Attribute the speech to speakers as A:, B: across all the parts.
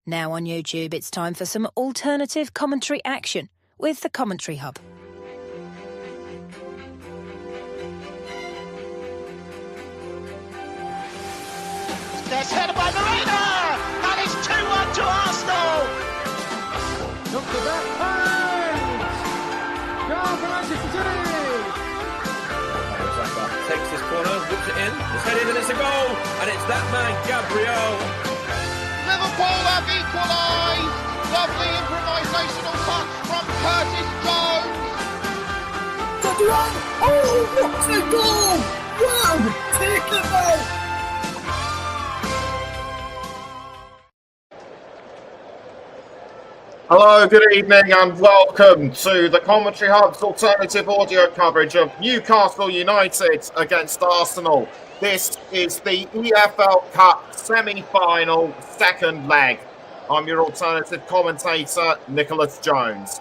A: Now on YouTube, it's time for some alternative commentary action with the Commentary Hub.
B: There's headed by Marina, and it's 2-1 to Arsenal.
C: Look for that pass! Goal for Manchester City!
D: Takes this corner, whips it in, it's headed and it's a goal, and it's that man, Gabriel.
B: Liverpool have equalised. Lovely improvisational touch from Curtis Jones.
E: Oh, what a goal! Wow, take it out!
F: Hello, good evening and welcome to the Commentary Hub's alternative audio coverage of Newcastle United against Arsenal. This is the EFL Cup semi-final second leg. I'm your alternative commentator, Nicholas Jones.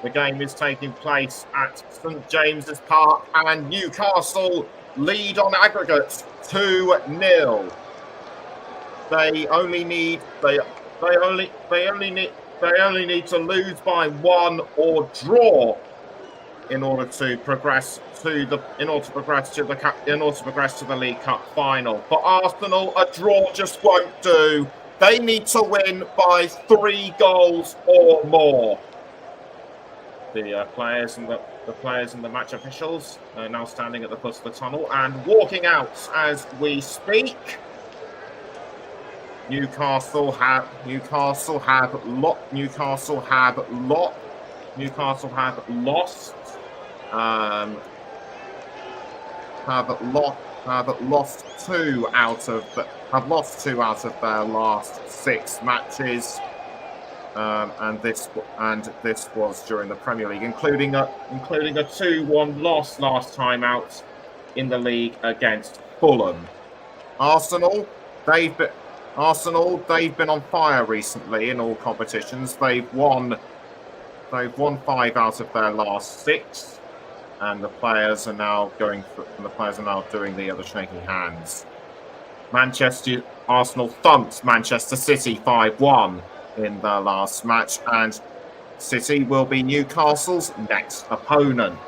F: The game is taking place at St James's Park and Newcastle lead on aggregate 2-0. They only need to lose by one or draw in order to progress to the League Cup final. For Arsenal, a draw just won't do. They need to win by 3 goals or more. The players and the match officials are now standing at the foot of the tunnel and walking out as we speak. Newcastle have lost. Have lost two out of their last 6 matches, and this was during the Premier League, including a 2-1 loss last time out in the league against Fulham. Arsenal, they've been on fire recently in all competitions. They've won 5 out of their last 6, and the players are now doing the other shaking hands. Arsenal thumped Manchester City 5-1 in their last match, and City will be Newcastle's next opponent.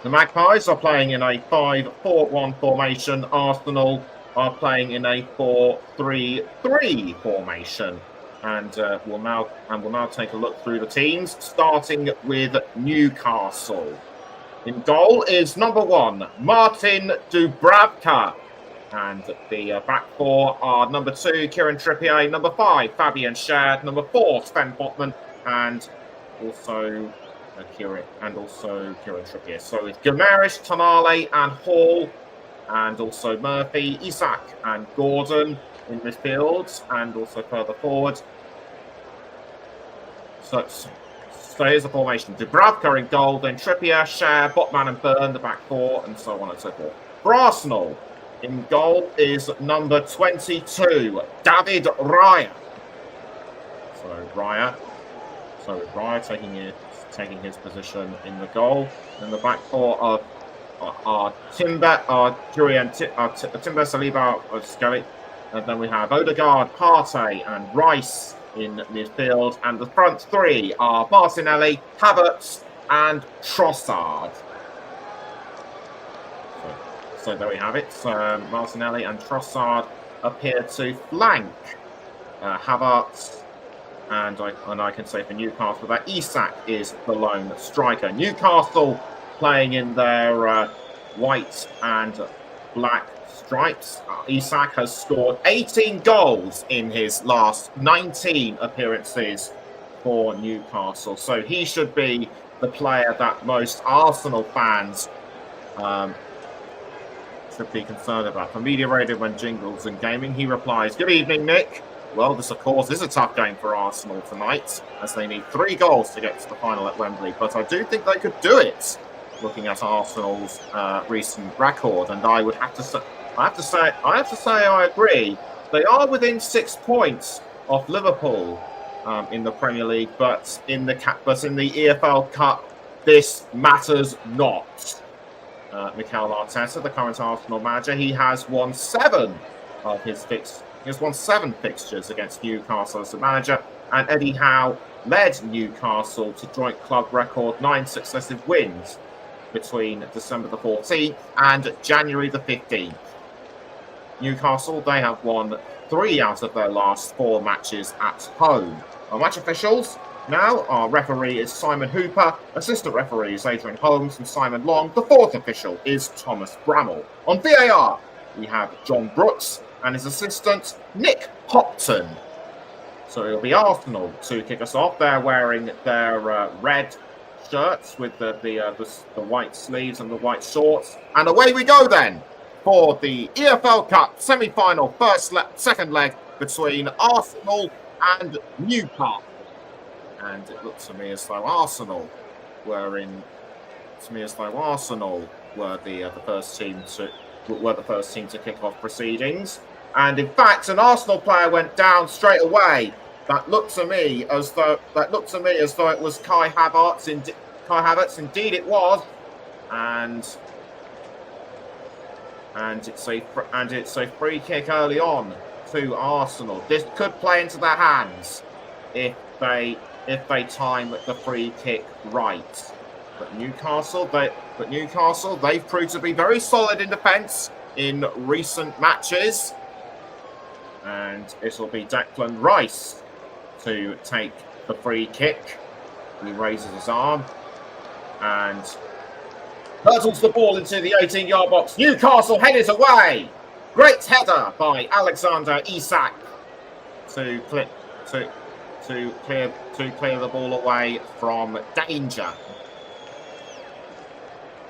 F: The Magpies are playing in a 5-4-1 formation. Arsenal are playing in a 4-3-3 formation, and we'll now take a look through the teams, starting with Newcastle. In goal is number 1, Martin Dubravka, and the back 4 are number 2, Kieran Trippier, number 5, Fabian Schär, number 4, Sven Botman, and also Kieran Trippier. So it's Guimaraes, Tonali, and Hall, and also Murphy, Isak, and Gordon in midfield, and also further forward. So here's the formation. Dubravka in goal, then Trippier, Schär, Botman and Byrne, the back 4, and so on and so forth. For Arsenal, in goal is number 22, David Raya. So Raya taking his position in the goal. And the back 4 are Timber, Saliba, Skelly. And then we have Odegaard, Partey, and Rice in midfield. And the front 3 are Martinelli, Havertz, and Trossard. So there we have it. Martinelli and Trossard appear to flank Havertz. And I can say for Newcastle that Isak is the lone striker. Newcastle playing in their white and black stripes. Isak has scored 18 goals in his last 19 appearances for Newcastle. So he should be the player that most Arsenal fans should be concerned about. For Media Radio When Jingles and Gaming, he replies, "Good evening, Nick. Well, this, of course, is a tough game for Arsenal tonight, as they need 3 goals to get to the final at Wembley. But I do think they could do it, looking at Arsenal's recent record. And I have to say, I agree. They are within 6 points of Liverpool in the Premier League, but in the EFL Cup, this matters not. Mikel Arteta, the current Arsenal manager, he has won 7 of his He has won 7 fixtures against Newcastle as a manager, and Eddie Howe led Newcastle to joint club record 9 successive wins between December the 14th and January the 15th. Newcastle, they have won 3 out of their last 4 matches at home. Our match officials now, our referee is Simon Hooper, assistant referee is Adrian Holmes and Simon Long. The 4th official is Thomas Bramall. On VAR, we have John Brooks and his assistant Nick Hopton. So it'll be Arsenal to kick us off. They're wearing their red shirts with the white sleeves and the white shorts. And away we go then for the EFL Cup semi-final second leg between Arsenal and Newcastle. And it looks to me as though Arsenal were the first team to kick off proceedings. And in fact, an Arsenal player went down straight away. That looked to me as though it was Kai Havertz. Indeed, it was. And it's a free kick early on to Arsenal. This could play into their hands if they time the free kick right. But Newcastle, they've proved to be very solid in defence in recent matches. And it'll be Declan Rice to take the free kick. He raises his arm and hurdles the ball into the 18-yard box. Newcastle headed away. Great header by Alexander Isak to clear the ball away from danger.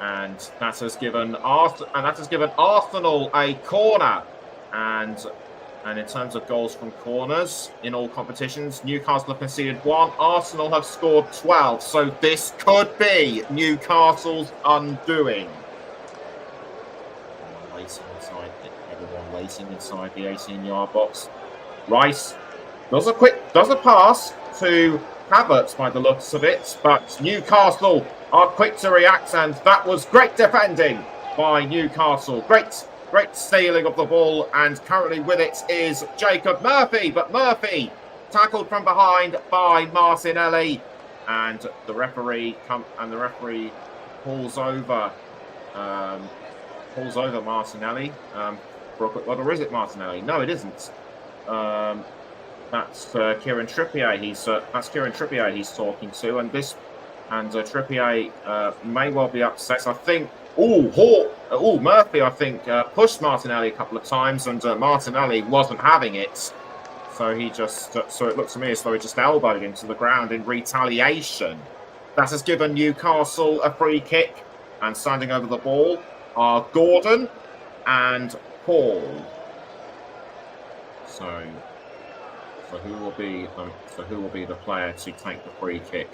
F: And that has given Arsenal a corner. And in terms of goals from corners in all competitions, Newcastle have conceded 1, Arsenal have scored 12. So this could be Newcastle's undoing. Everyone waiting inside the 18-yard box. Rice does a pass to Havertz by the looks of it, but Newcastle are quick to react, and that was great defending by Newcastle. Great stealing of the ball, and currently with it is Jacob Murphy, but Murphy tackled from behind by Martinelli, and the referee pulls over Martinelli for a quick. Or is it Martinelli? No, it isn't. That's Kieran Trippier. That's Kieran Trippier he's talking to, and Trippier may well be upset. I think. Murphy, I think, pushed Martinelli a couple of times, and Martinelli wasn't having it. So it looks to me as though he just elbowed him to the ground in retaliation. That has given Newcastle a free kick, and standing over the ball are Gordon and Paul. So who will be the player to take the free kick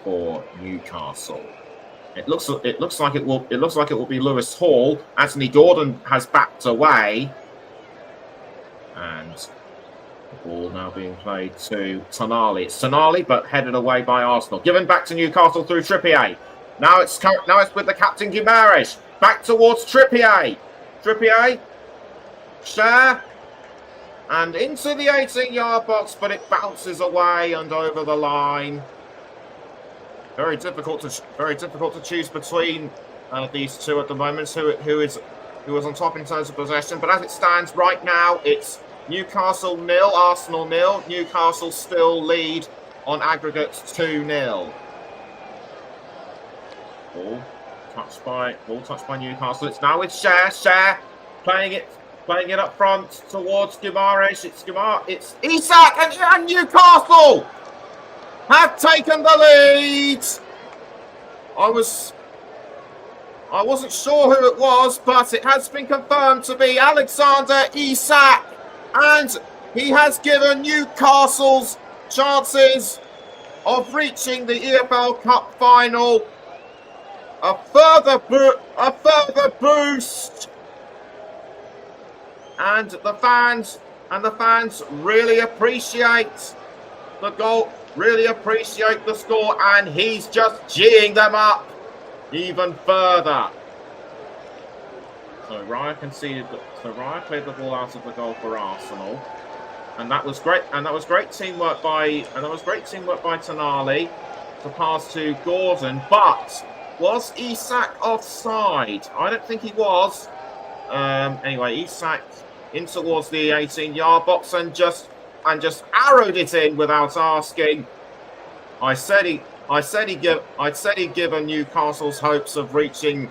F: for Newcastle? It looks like it will be Lewis Hall. Anthony Gordon has backed away, and the ball now being played to Tonali. It's Tonali, but headed away by Arsenal. Given back to Newcastle through Trippier. Now it's with the captain Guimaraes. Back towards Trippier. Share. And into the 18-yard box, but it bounces away and over the line. Very difficult to choose between these two at the moment. Who is on top in terms of possession? But as it stands right now, it's Newcastle 0, Arsenal 0. Newcastle still lead on aggregate 2-0. Ball touched by Newcastle. It's now with Share playing it up front towards Guimaraes. It's Isak and Newcastle have taken the lead. I wasn't sure who it was, but it has been confirmed to be Alexander Isak, and he has given Newcastle's chances of reaching the EFL Cup final a further boost. And the fans really appreciate the goal. Really appreciate the score, and he's just geeing them up even further. So Raya conceded. So Raya cleared the ball out of the goal for Arsenal, and that was great. And that was great teamwork by. Tonali to pass to Gordon. But was Isak offside? I don't think he was. Anyway, Isak in towards the 18-yard box and just arrowed it in without asking. I'd said he'd given Newcastle's hopes of reaching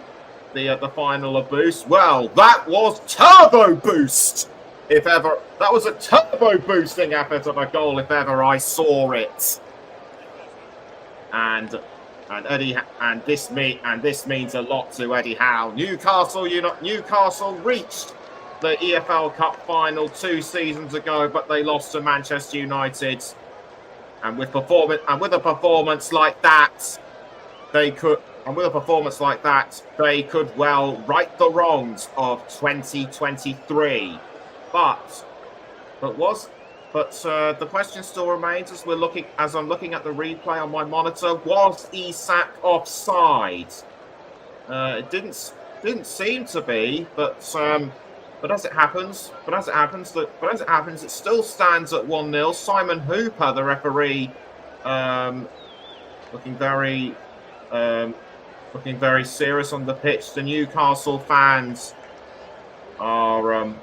F: the final a boost. Well, that was turbo boost. If ever that was a turbo boosting effort of a goal, if ever I saw it. And this means a lot to Eddie Howe. Newcastle reached the EFL Cup final 2 seasons ago, but they lost to Manchester United. And with a performance like that, they could well right the wrongs of 2023. But the question still remains as I'm looking at the replay on my monitor. Was Isak offside? It didn't seem to be, but as it happens, it still stands at 1-0. Simon Hooper, the referee, looking very serious on the pitch. The Newcastle fans are.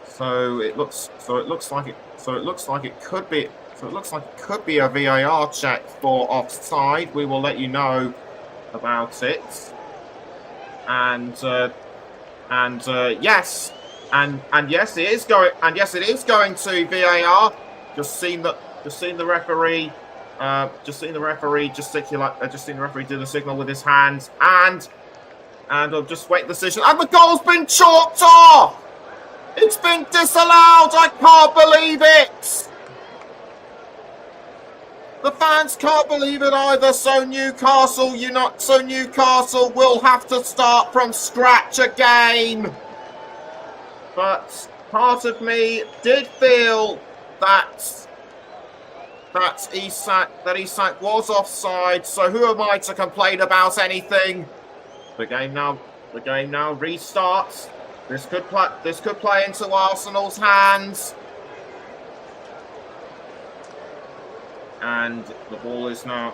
F: So it looks like it could be a VAR check for offside. We will let you know about it. Yes, it is going to VAR. Just seen the referee do the signal with his hands, and I'll just wait the decision. And the goal's been chalked off. It's been disallowed. I can't believe it. The fans can't believe it either. So Newcastle will have to start from scratch again. But part of me did feel that Isak was offside. So who am I to complain about anything? The game now restarts. This could play into Arsenal's hands. And the ball is now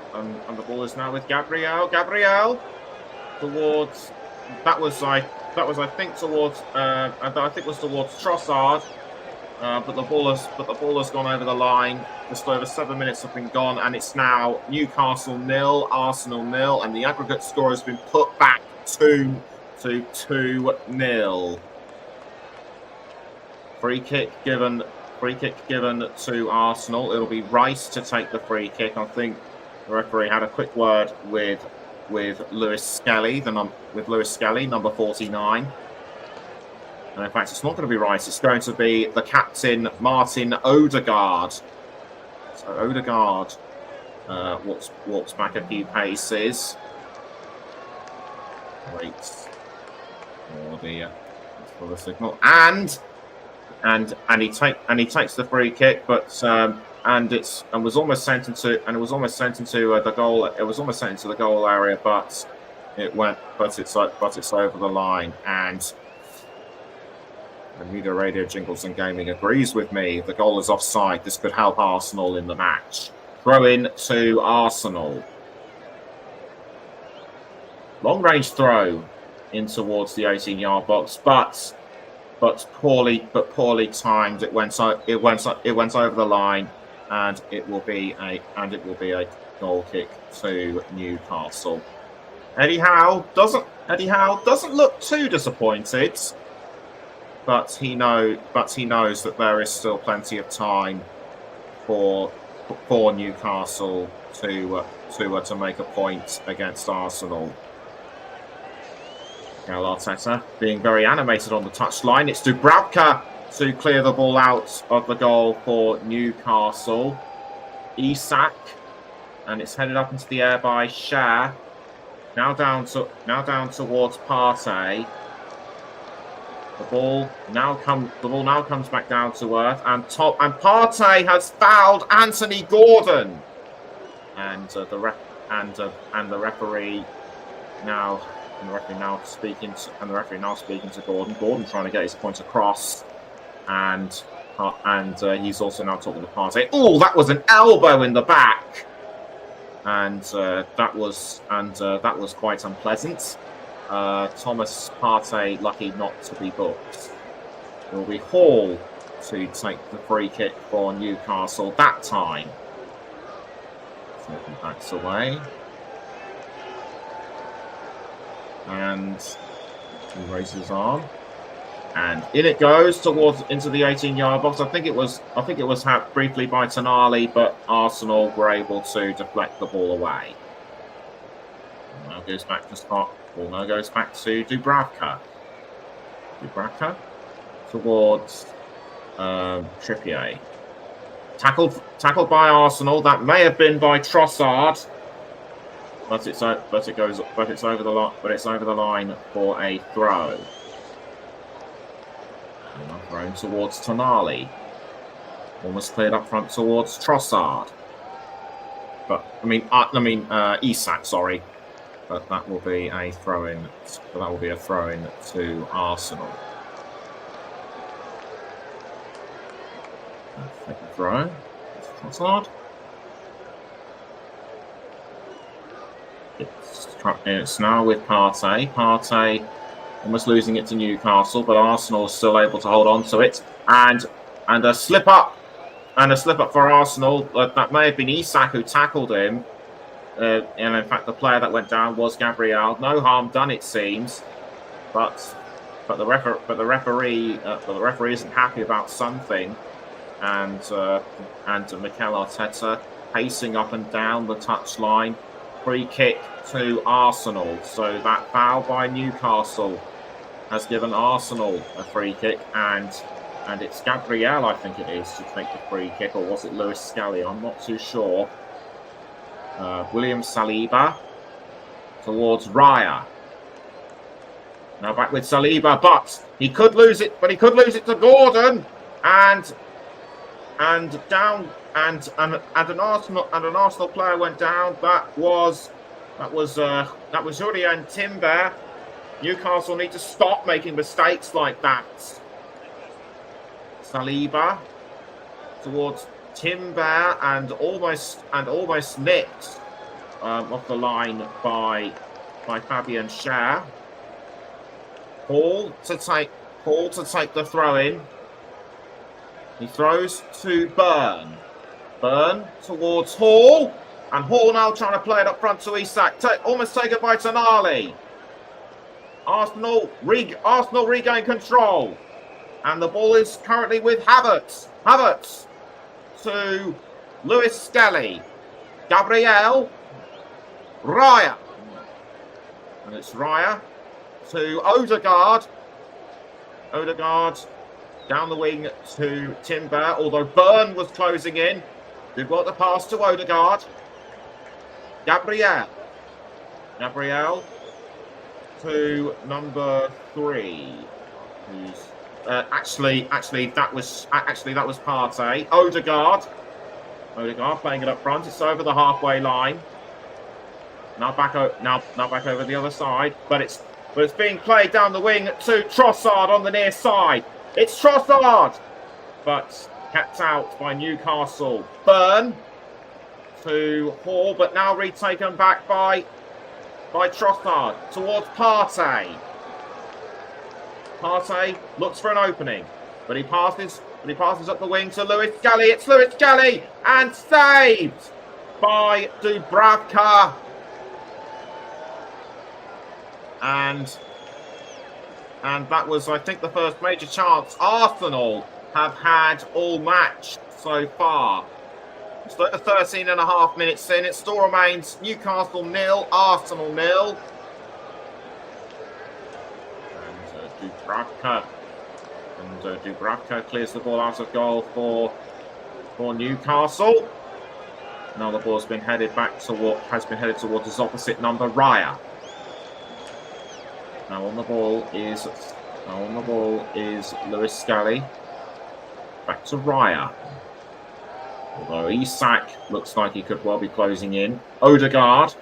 F: with Gabriel. Gabriel towards that was I think towards Trossard. But the ball has gone over the line. Just over 7 minutes have been gone, and it's now Newcastle 0, Arsenal 0, and the aggregate score has been put back to 2-0. Free kick given to Arsenal. It'll be Rice to take the free kick. I think the referee had a quick word with Lewis Skelly, number 49. And in fact, it's not going to be Rice. It's going to be the captain, Martin Odegaard. So Odegaard walks back a few paces. Waits for the signal, and he takes the free kick, but it was almost sent into the goal. It was almost sent into the goal area, but it's over the line. And the Media Radio Jingles and Gaming agrees with me. The goal is offside. This could help Arsenal in the match. Throw in to Arsenal. Long range throw in towards the 18-yard box, but poorly timed. It went over the line, and it will be a goal kick to Newcastle. Eddie Howe doesn't look too disappointed, but he knows that there is still plenty of time for Newcastle to make a point against Arsenal. Mikel Arteta being very animated on the touchline. It's Dubravka to clear the ball out of the goal for Newcastle. Isak, and it's headed up into the air by Schär. Now down towards Partey. The ball now comes back down to earth, and Partey has fouled Anthony Gordon, and the referee now And the referee now speaking to Gordon. Gordon trying to get his point across, and he's also now talking to Partey. Oh, that was an elbow in the back, and that was quite unpleasant. Thomas Partey lucky not to be booked. It will be Hall to take the free kick for Newcastle that time. So he backs away. And he raises his arm, and in it goes into the 18-yard box. I think it was had briefly by Tonali, but Arsenal were able to deflect the ball away. Now goes back to Scott. Ball now goes back to Dubravka. Dubravka towards Trippier. Tackled by Arsenal. That may have been by Trossard. But it's over the line for a throw. And thrown towards Tonali. Almost cleared up front towards Trossard. But Isak, sorry. But that will be a throw-in. To Arsenal. Second throw. Trossard. It's now with Partey. Partey almost losing it to Newcastle, but Arsenal is still able to hold on to it. And a slip up for Arsenal. That may have been Isak who tackled him. And in fact, the player that went down was Gabriel. No harm done, it seems. But the referee isn't happy about something. And Mikel Arteta pacing up and down the touchline. Free kick to Arsenal. So that foul by Newcastle has given Arsenal a free kick, and it's Gabriel, I think it is, to take the free kick, or was it Lewis Skelly? I'm not too sure. William Saliba towards Raya. Now back with Saliba, but he could lose it. But he could lose it to Gordon, and down. And an Arsenal player went down. That was Julian Timber. Newcastle need to stop making mistakes like that. Saliba towards Timber and almost nipped off the line by Fabian Schär. Hall to take the throw in. He throws to Burn. Burn towards Hall, and Hall now trying to play it up front to Isak. Almost taken by Tonali. Arsenal regain control, and the ball is currently with Havertz. Havertz to Lewis Skelly. Gabriel. Raya. And it's Raya to Odegaard. Odegaard down the wing to Timber, although Burn was closing in. They've got the pass to Odegaard. Gabriel to number 3. Who's actually that was Partey. Odegaard playing it up front. It's over the halfway line. Now back over the other side, but it's being played down the wing to Trossard on the near side. It's Trossard, but kept out by Newcastle. Burn to Hall, but now retaken back by Trossard towards Partey. Partey looks for an opening, but he passes up the wing to Lewis Skelly. It's Lewis Skelly, and saved by Dubravka. And that was, I think, the first major chance Arsenal have had all match so far. It's 13 and a half minutes in. It still remains Newcastle 0, Arsenal 0. And Dubravka clears the ball out of goal for Newcastle. Now the ball's been headed back to what has been headed towards his opposite number, Raya. Now on the ball is Lewis Skelly. Back to Raya. Although Isak looks like he could well be closing in. Odegaard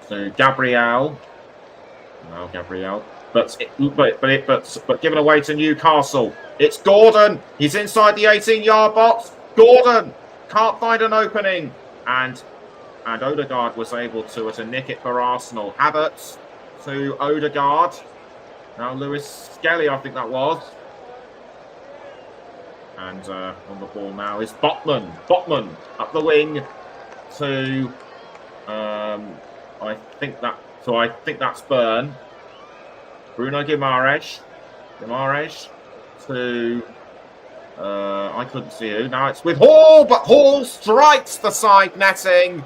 F: to Gabriel. Now Gabriel, but given away to Newcastle. It's Gordon. He's inside the 18-yard box. Gordon can't find an opening, and Odegaard was able to nick it for Arsenal. Havertz to Odegaard. Now Lewis Skelly, I think that was. And on the ball now is Botman. Botman up the wing to I think that's Byrne. Bruno Guimaraes. Guimaraes to I couldn't see who. Now it's with Hall, but Hall strikes the side netting.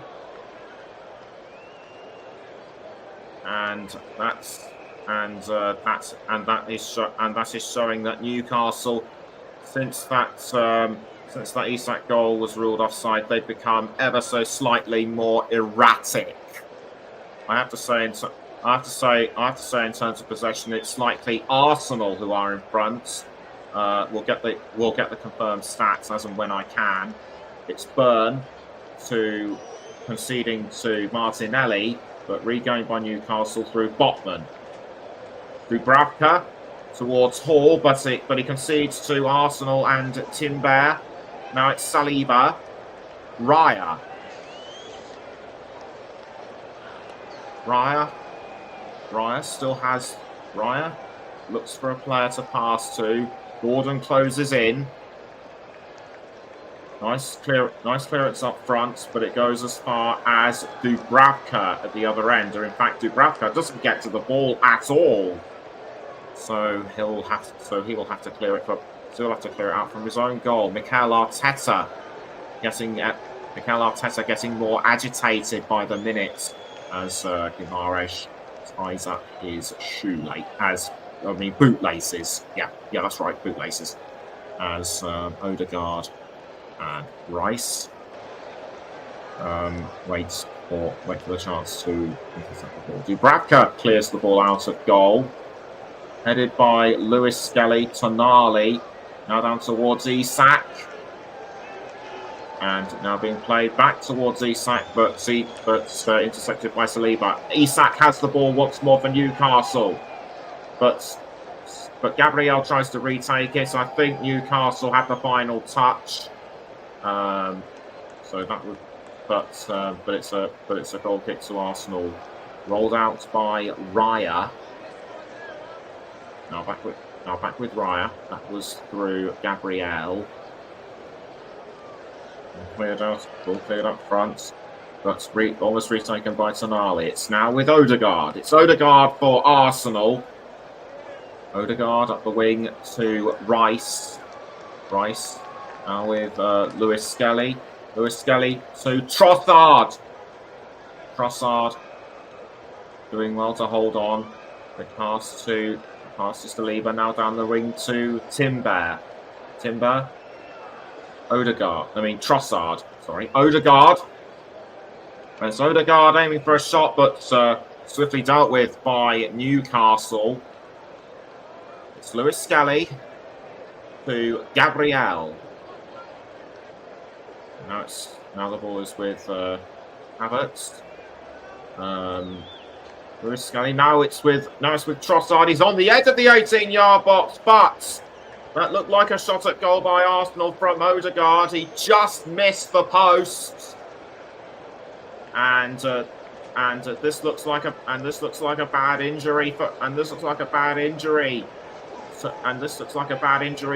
F: And that is showing that Newcastle, since that Isak goal was ruled offside, they've become ever so slightly more erratic. I have to say in terms of possession, it's likely Arsenal who are in front. We'll get the confirmed stats as and when I can. It's Byrne to conceding to Martinelli, but regained by Newcastle through Botman. Dubravka towards Hall, but he concedes to Arsenal and Timber. Now it's Saliba. Raya still has Raya. Looks for a player to pass to. Gordon closes in. Nice clearance up front, but it goes as far as Dubravka at the other end. Or in fact, Dubravka doesn't get to the ball at all. So he will have to clear it out from his own goal. Mikel Arteta getting more agitated by the minute as Guimaraes ties up his bootlaces. Yeah, that's right, bootlaces. As Odegaard and Rice waits for the chance to intercept the ball. Dubravka clears the ball out of goal. Headed by Lewis Skelly, Tonali. Now down towards Isak. And now being played back towards Isak, but intercepted by Saliba. Isak has the ball once more for Newcastle. But Gabriel tries to retake it. I think Newcastle had the final touch. So that would, but it's a goal kick to Arsenal. Rolled out by Raya. Now back with Raya. That was through Gabriel. Cleared up front. But almost retaken by Tonali. It's now with Odegaard. It's Odegaard for Arsenal. Odegaard up the wing to Rice. Rice now with Lewis Skelly. Lewis Skelly to Trossard. Trossard doing well to hold on. The pass to Saliba, now down the wing to Timber. Trossard. Sorry, Odegaard. It's Odegaard aiming for a shot, but swiftly dealt with by Newcastle. It's Lewis Skelly to Gabriel. Now the ball is with Havertz. Lewis Skelly. Now it's with Trossard. He's on the edge of the 18-yard box, but that looked like a shot at goal by Arsenal from Odegaard. He just missed the post, and this looks like a bad injury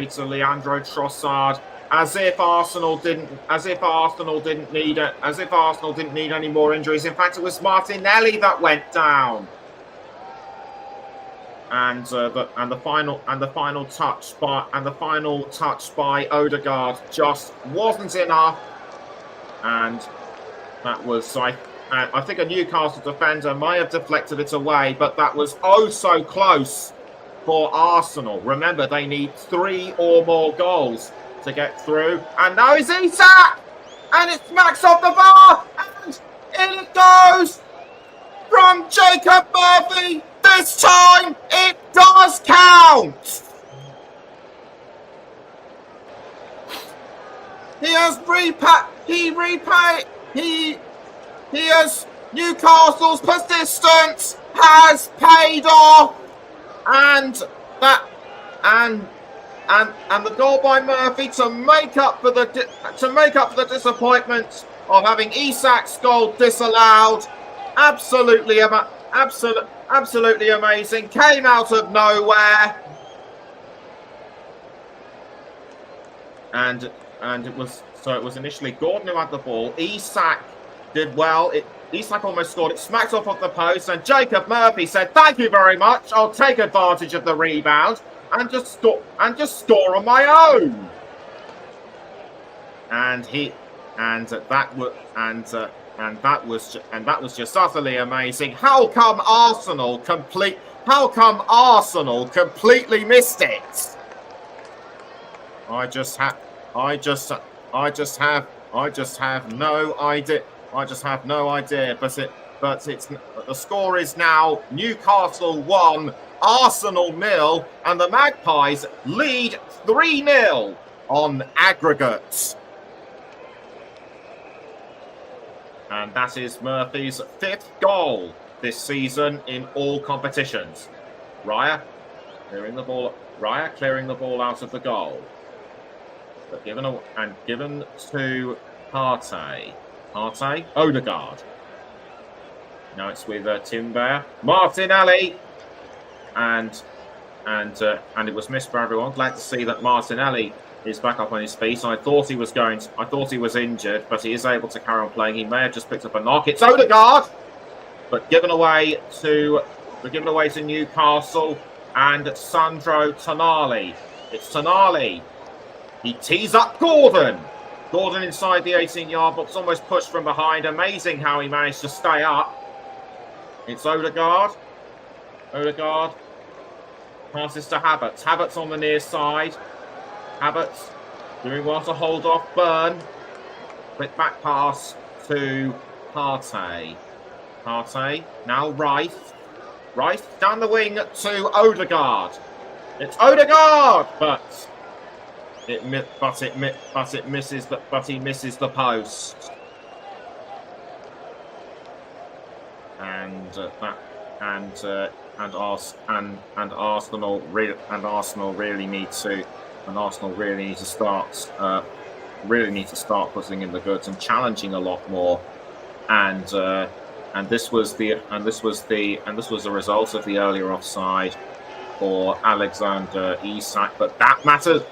F: to Leandro Trossard. As if Arsenal didn't need any more injuries. In fact, it was Martinelli that went down. And the final touch by Odegaard just wasn't enough. And that was I think a Newcastle defender may have deflected it away, but that was oh so close for Arsenal. Remember, they need 3 or more goals to get through. And now it's Isak! And it smacks off the bar! And in it goes from Jacob Murphy! This time, it does count! He has Newcastle's persistence has paid off, and the goal by Murphy to make up for the disappointment of having Isak's goal disallowed. Absolutely amazing. Came out of nowhere, and it was initially Gordon who had the ball. Isak did well. Isak almost scored. It smacked off the post, and Jacob Murphy said, "Thank you very much. I'll take advantage of the rebound and just score on my own." And that was just utterly amazing. How come Arsenal completely missed it? I just have no idea. But the score is now Newcastle 1, Arsenal 0, and the Magpies lead 3-0 on aggregate. And that is Murphy's 5th goal this season in all competitions. Raya clearing the ball out of the goal. But given to Partey. Odegaard. Now it's with Timber. Martinelli. And it was missed for everyone. Glad to see that Martinelli is back up on his feet. I thought he was injured, but he is able to carry on playing. He may have just picked up a knock. It's Odegaard, but given away to Newcastle and Sandro Tonali. It's Tonali. He tees up Gordon. Gordon inside the 18-yard box, almost pushed from behind. Amazing how he managed to stay up. It's Odegaard. Odegaard passes to Havertz. Havertz on the near side. Havertz doing well to hold off Burn. Quick back pass to Partey. Partey, now Rice. Rice down the wing to Odegaard. It's Odegaard, but he misses the post. Arsenal really need to start putting in the goods and challenging a lot more. And this was the result of the earlier offside for Alexander Isak, but that matters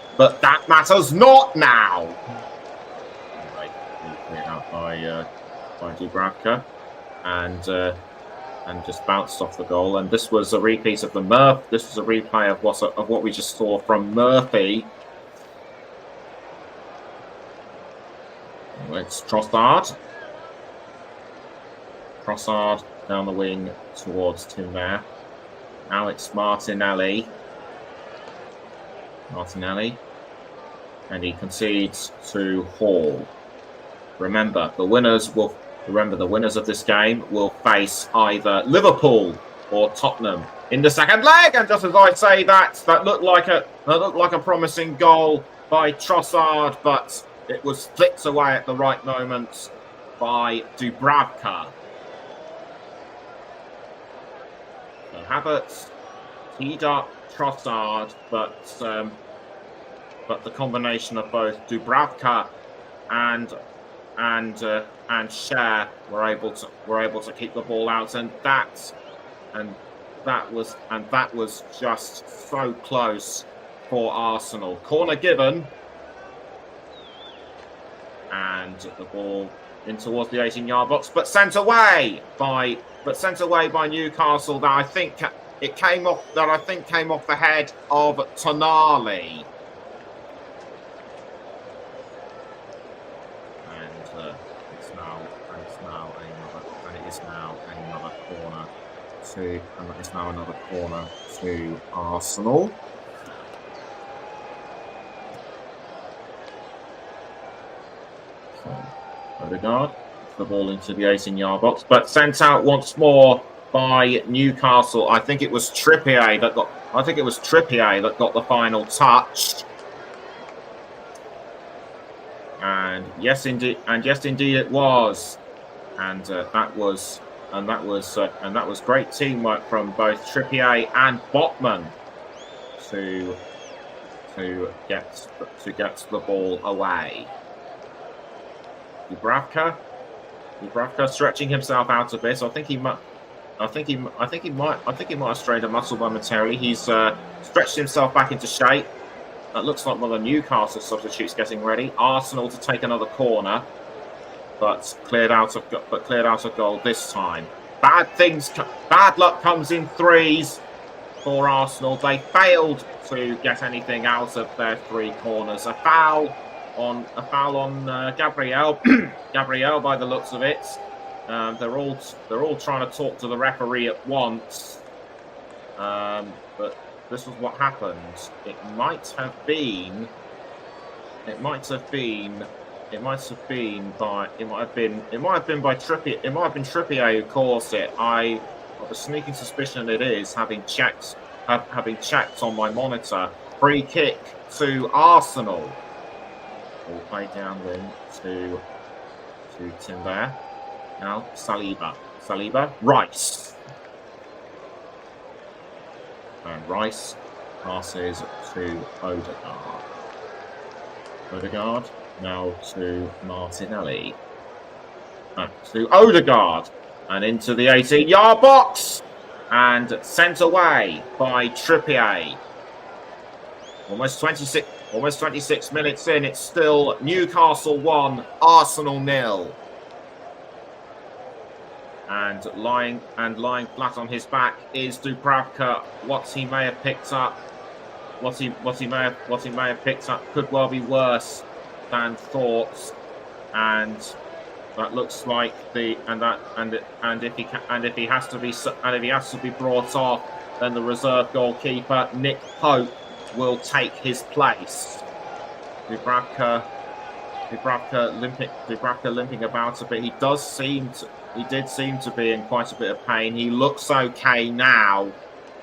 F: not now. Cleared out by Dubravka, and just bounced off the goal. And this was a repeat of This was a replay of what we just saw from Murphy. It's Trossard. Trossard down the wing towards Timber. Now it's Martinelli. And he concedes to Hall. Remember, the winners of this game will face either Liverpool or Tottenham in the second leg. And just as I say that looked like a promising goal by Trossard, but it was flicked away at the right moment by Dubravka. So Havertz teed up Trossard, but the combination of both Dubravka and Cher were able to keep the ball out, and that was just so close for Arsenal. Corner given, and the ball in towards the 18-yard box, but sent away by Newcastle. That I think came off the head of Tonali. It's now another corner to Arsenal. So Odegaard the ball into the 18-yard box, but sent out once more by Newcastle. I think it was Trippier that got the final touch. And yes, indeed it was. And that and that was great teamwork from both Trippier and Botman to get the ball away. Dubravka stretching himself out a bit. I think he might have strained a muscle momentarily. He's stretched himself back into shape. That looks like one of the Newcastle substitutes getting ready. Arsenal to take another corner, but cleared out of goal this time. Bad luck comes in threes for Arsenal. They failed to get anything out of their three corners. A foul on Gabriel. Gabriel, by the looks of it. They're all trying to talk to the referee at once. But this was what happened. It might have been by Trippier. It might have been Trippier who caused it. I have a sneaking suspicion it is, having checked on my monitor. Free kick to Arsenal. Ball played downwind to Timber. Now Saliba, Rice. And Rice passes to Odegaard. Odegaard now to Martinelli. Back to Odegaard. And into the 18-yard box. And sent away by Trippier. Almost 26 minutes in. It's still Newcastle 1, Arsenal 0. And lying flat on his back is Dubravka. What he may have picked up could well be worse than thought. And that looks like if he has to be brought off, then the reserve goalkeeper Nick Pope will take his place. Dubravka limping about a bit. He did seem to be in quite a bit of pain. He looks okay now,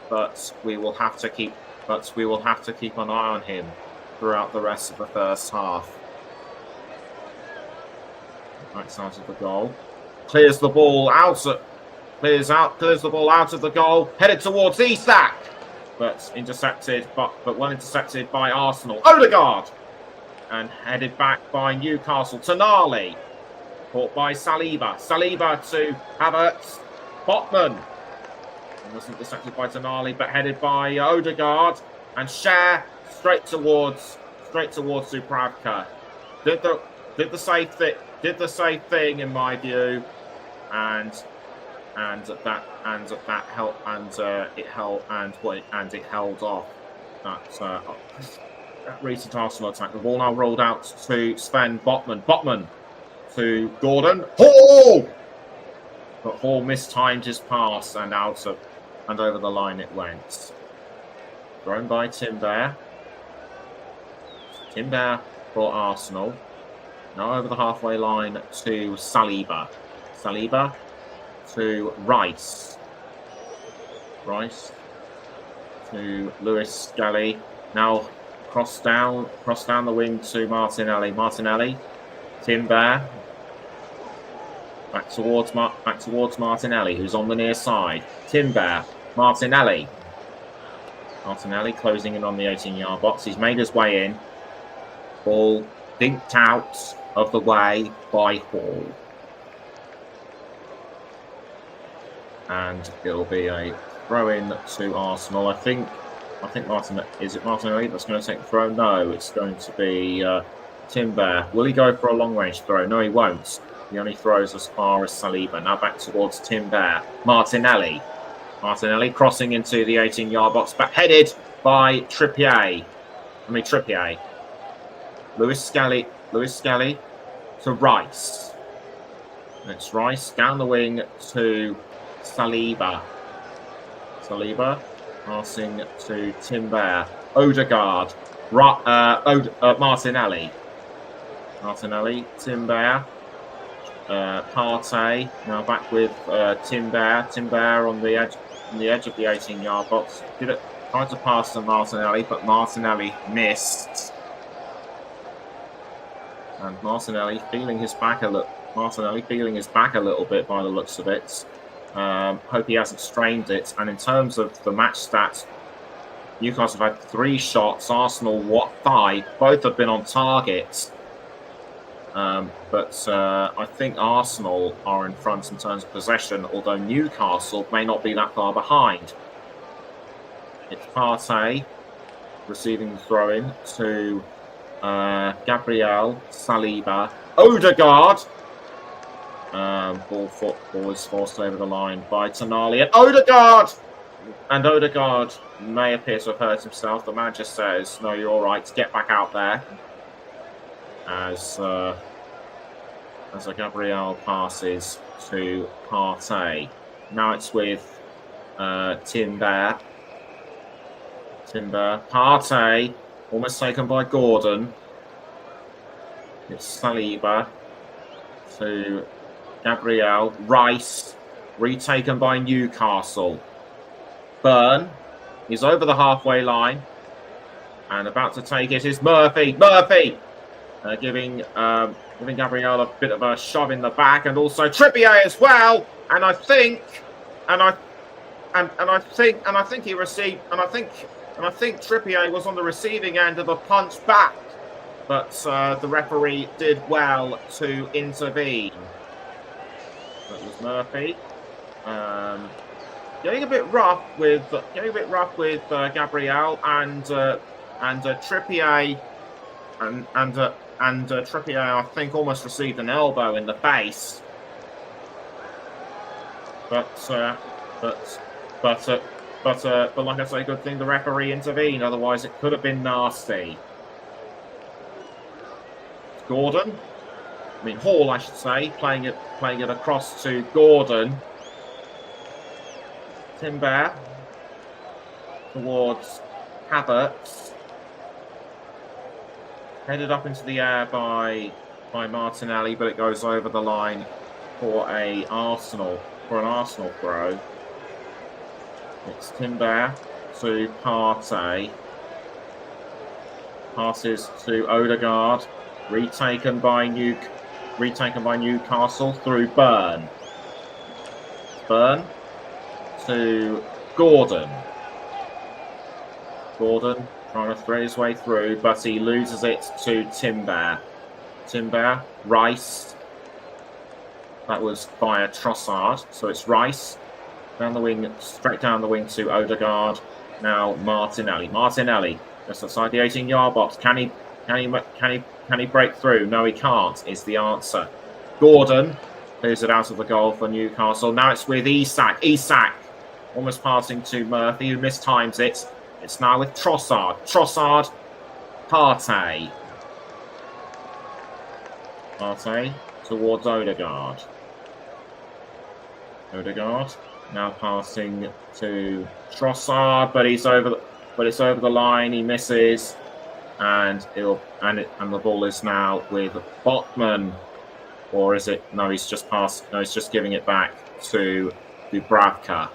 F: but we will have to keep an eye on him throughout the rest of the first half. Right side of the goal, clears the ball out of the goal, headed towards Isak, but well intercepted by Arsenal. Odegaard, and headed back by Newcastle. Tonali, caught by Saliba to Havertz. Botman was intercepted by Tonali, but headed by Odegaard, and Schär straight towards Dubravka. Did the safe thing in my view, and it held off that recent Arsenal attack. The ball now rolled out to Sven Botman. Botman to Gordon. Hall! But Hall mistimed his pass and over the line it went. Thrown by Timber. Timber for Arsenal. Now over the halfway line to Saliba. Saliba to Rice. Rice to Lewis Skelly. Now cross down the wing to Martinelli. Martinelli. Timber. Back towards Martinelli, who's on the near side. Timber. Martinelli. Martinelli closing in on the 18-yard box. He's made his way in. Ball dinked out of the way by Hall. And it'll be a throw-in to Arsenal. I think is it Martinelli that's going to take the throw? No, it's going to be Timber. Will he go for a long-range throw? No, he won't. He only throws as far as Saliba. Now back towards Timber. Martinelli. Martinelli crossing into the 18-yard box, but headed by Trippier. Lewis Skelly to Rice. It's Rice down the wing to Saliba. Saliba passing to Timber. Odegaard. Martinelli. Timber. Partey now back with Timber. Timber on the edge of the 18-yard box. Tried to pass to Martinelli, but Martinelli missed. And Martinelli feeling his back a little bit by the looks of it. Hope he hasn't strained it. And in terms of the match stats, Newcastle have had 3 shots, Arsenal 5. Both have been on target. But I think Arsenal are in front in terms of possession, although Newcastle may not be that far behind. It's Partey receiving the throw-in to Gabriel, Saliba, Odegaard. Ball is forced over the line by Tonali and Odegaard! And Odegaard may appear to have hurt himself. The manager says, no, you're all right, get back out there. As a Gabriel passes to Partey. Now it's with Timber. Partey, almost taken by Gordon. It's Saliba to Gabriel. Rice, retaken by Newcastle. Burn, he's over the halfway line. And about to take it is Murphy. Giving Gabriel a bit of a shove in the back, and also Trippier as well. And I think Trippier was on the receiving end of a punch back, but the referee did well to intervene. That was Murphy. Getting a bit rough with Gabriel and Trippier. And Trippier, I think, almost received an elbow in the face. But like I say, good thing the referee intervened. Otherwise, it could have been nasty. Gordon, Hall, I should say, playing it across to Gordon. Timber towards Havertz. Headed up into the air by Martinelli, but it goes over the line for an Arsenal throw. It's Timber to Partey. Passes to Odegaard. Retaken by Newcastle through Burn. Burn to Gordon. Gordon trying to thread his way through, but he loses it to Timber. Rice. That was via Trossard, so it's Rice down the wing, straight down the wing to Odegaard. Now Martinelli, just outside the 18-yard box. Can he break through? No, he can't. Is the answer. Gordon clears it out of the goal for Newcastle. Now it's with Isak. Almost passing to Murphy, who mistimes it. It's now with Trossard. Partey towards Odegaard. Now passing to Trossard, but it's over the line. He misses, and the ball is now with Botman, or is it? No, he's just passed. No, he's just giving it back to Dubravka.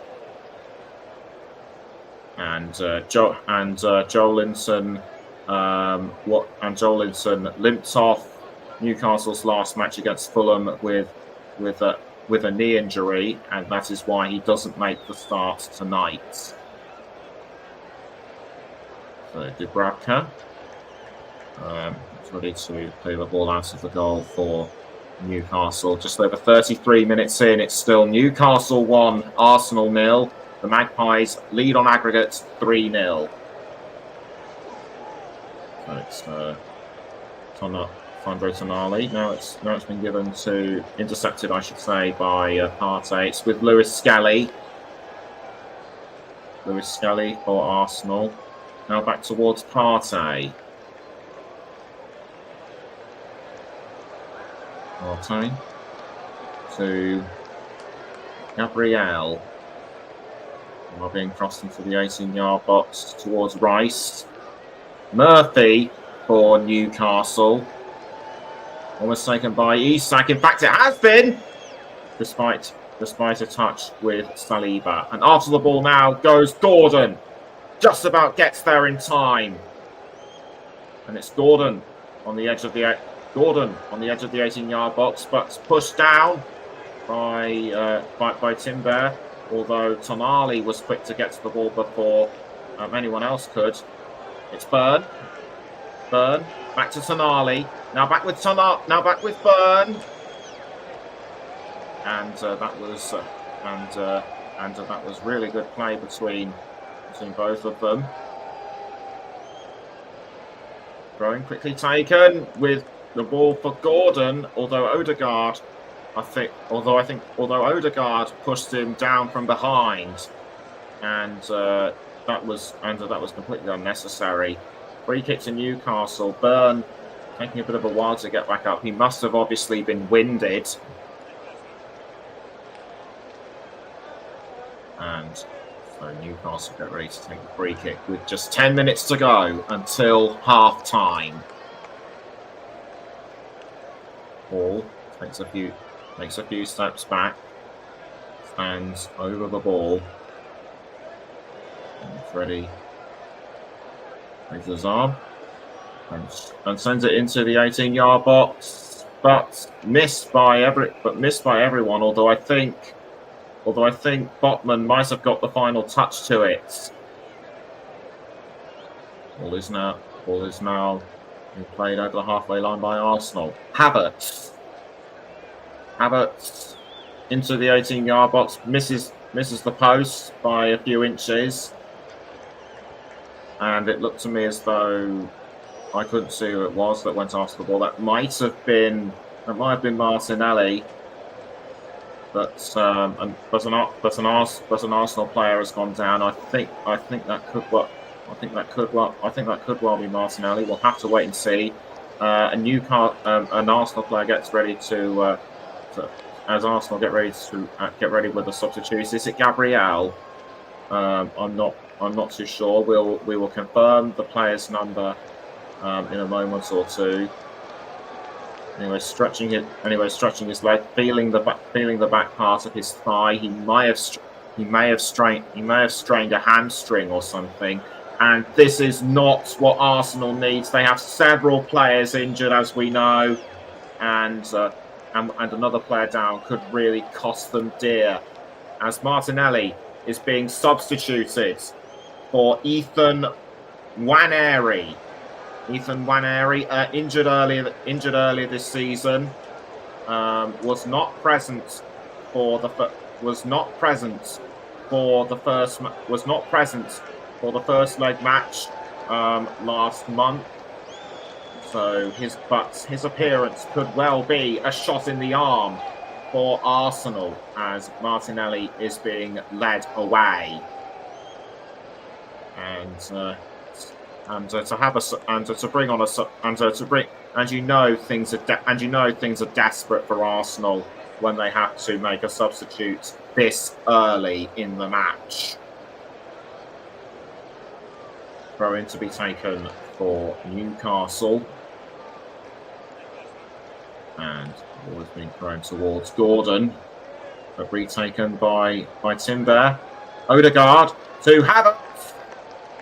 F: And Joelinton limped off Newcastle's last match against Fulham with a knee injury, and that is why he doesn't make the start tonight. So Dubravka is ready to play the ball out of the goal for Newcastle. Just over 33 minutes in, it's still Newcastle 1, Arsenal 0. The Magpies lead on aggregate 3-0. So it's Sandro Tonali. Now it's been intercepted, I should say, by Partey. It's with Lewis Skelly. For Arsenal. Now back towards Partey. To Gabriel. Are being crossed into the 18-yard box towards Rice. Murphy for Newcastle. Almost taken by Isak. In fact, it has been, despite a touch with Saliba. And after the ball now goes Gordon. Just about gets there in time. And it's Gordon on the edge of the 18-yard box, but pushed down by Timber, although Tonali was quick to get to the ball before anyone else could. It's Byrne. Byrne back to Tonali. Now back with Byrne. And that was really good play between both of them. Throwing quickly taken with the ball for Gordon, although Odegaard pushed him down from behind, and that was completely unnecessary. Free kick to Newcastle. Byrne taking a bit of a while to get back up. He must have obviously been winded. And so Newcastle get ready to take a free kick with just 10 minutes to go until half time. Ball makes a few steps back, stands over the ball, and it's ready. Raises his arm and sends it into the 18-yard box, but missed by everyone. Although I think Botman might have got the final touch to it. Ball is now being played over the halfway line by Arsenal. Havertz into the 18-yard box, misses the post by a few inches. And it looked to me as though I couldn't see who it was that went after the ball. That might have been Martinelli, but an Arsenal player has gone down. I think that could well be Martinelli. We'll have to wait and see. An Arsenal player gets ready as Arsenal get ready with the substitutes. Is it Gabriel? I'm not too sure. We will confirm the player's number in a moment or two. Anyway, stretching his leg, feeling the back part of his thigh. He may have strained a hamstring or something. And this is not what Arsenal needs. They have several players injured, as we know, and another player down could really cost them dear, as Martinelli is being substituted for Ethan Nwaneri. Ethan Nwaneri, injured earlier this season, was not present for the first leg match last month. So his appearance could well be a shot in the arm for Arsenal as Martinelli is being led away. Things are desperate for Arsenal when they have to make a substitute this early in the match. Throw in to be taken for Newcastle, and ball has been thrown towards Gordon, but retaken by Timber. Odegaard to Havertz,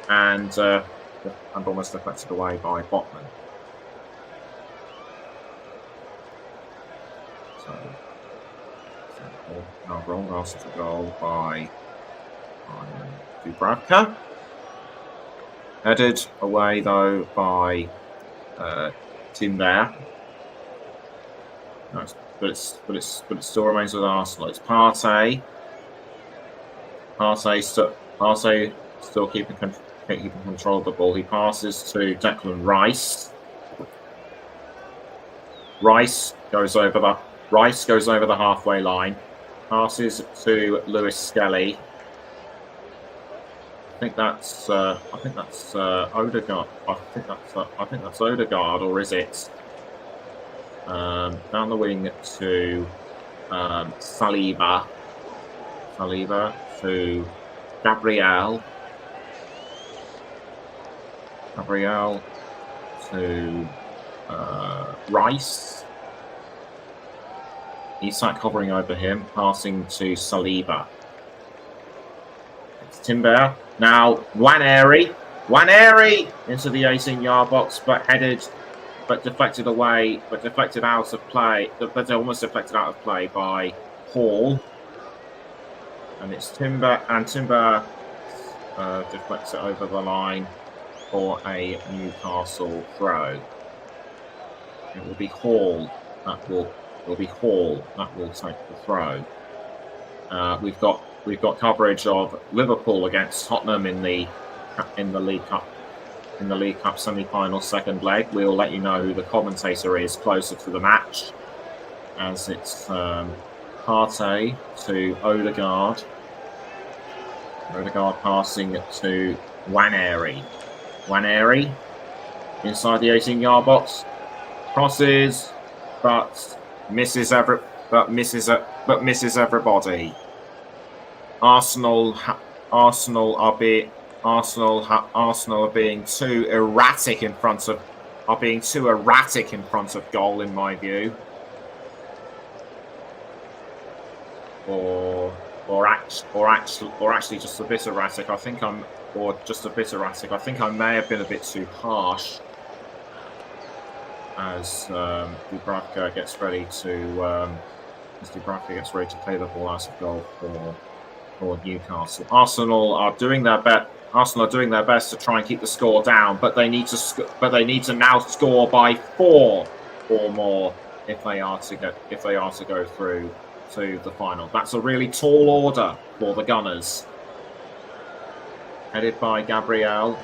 F: and almost deflected away by Botman. So now wrong after the goal by Dubravka. Headed away though by Timber. But it still remains with Arsenal. It's Partey. Partey still keeping control of the ball. He passes to Declan Rice. Rice goes over the halfway line. Passes to Lewis Skelly. I think that's Odegaard. I think that's Odegaard, or is it? Down the wing to Saliba. Saliba to Gabriel. Gabriel to Rice. Isak hovering over him, passing to Saliba. It's Timber. Now Nwaneri into the 18-yard box, but deflected out of play by Hall. And it's Timber, and Timber deflects it over the line for a Newcastle throw. It will be Hall that will take the throw. We've got coverage of Liverpool against Tottenham in the League Cup semi-final second leg. We'll let you know who the commentator is closer to the match, as it's Partey to Odegaard. Odegaard passing to Nwaneri. Nwaneri inside the 18-yard box, crosses, but misses everybody. Arsenal are being too erratic in front of goal, in my view. Or actually just a bit erratic. I think I may have been a bit too harsh, as Dubravka gets ready to play the ball out of goal for Newcastle. Arsenal are doing their best to try and keep the score down, but they need to now score by 4 or more if they are to go through to the final. That's a really tall order for the Gunners. Headed by Gabriel.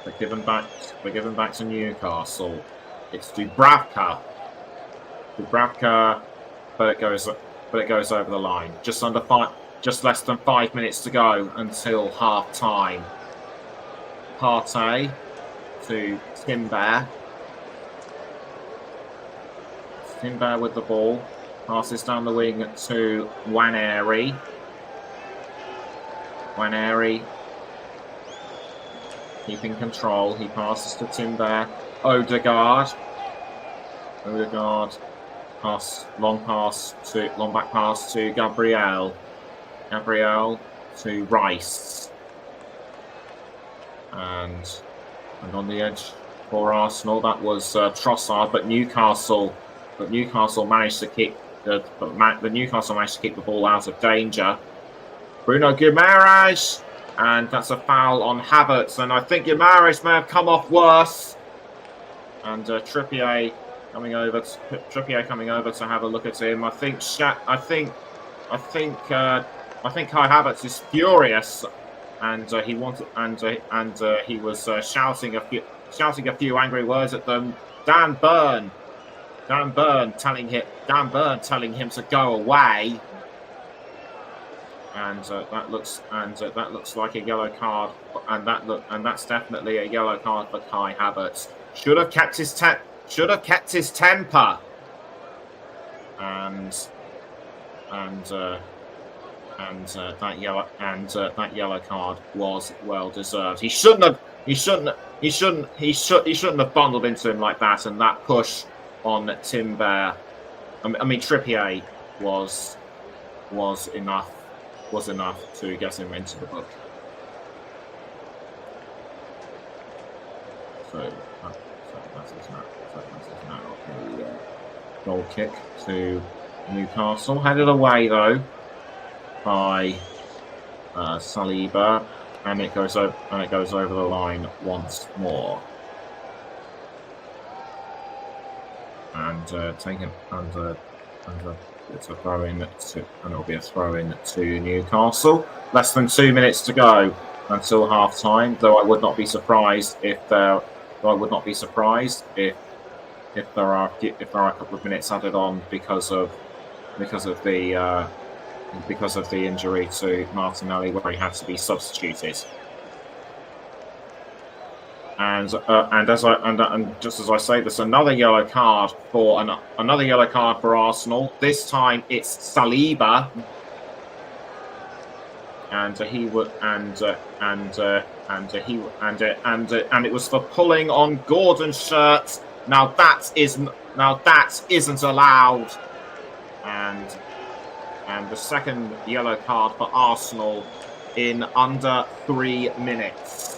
F: They're given back to Newcastle. It's Dubravka, but it goes over the line. Just less than 5 minutes to go until half time. Partey to Timber. Timber with the ball, passes down the wing to Nwaneri. Nwaneri keeping control. He passes to Timber. Odegaard, long back pass to Gabriel. Gabriel to Rice, and on the edge for Arsenal, that was Trossard, but Newcastle managed to keep the ball out of danger. Bruno Guimaraes, and that's a foul on Havertz, and I think Guimaraes may have come off worse. And Trippier coming over to have a look at him. I think Kai Havertz is furious, and he was shouting a few angry words at them. Dan Burn telling him to go away, and that looks like a yellow card, and that's definitely a yellow card for Kai Havertz. Should have kept his temper, and that yellow card was well deserved. He shouldn't have bundled into him like that, and that push on Timber, Trippier was enough to get him into the book. So that is now a goal kick to Newcastle, headed away though by Saliba, and it goes over the line once more. And it's a throw in and it'll be a throw in to Newcastle. Less than 2 minutes to go until half time. Though I would not be surprised if there are a couple of minutes added on because of the injury to Martinelli, where he had to be substituted. And just as I say this, another yellow card for Arsenal. This time it's Saliba, and it was for pulling on Gordon's shirt. Now that isn't allowed, and the second yellow card for Arsenal in under 3 minutes.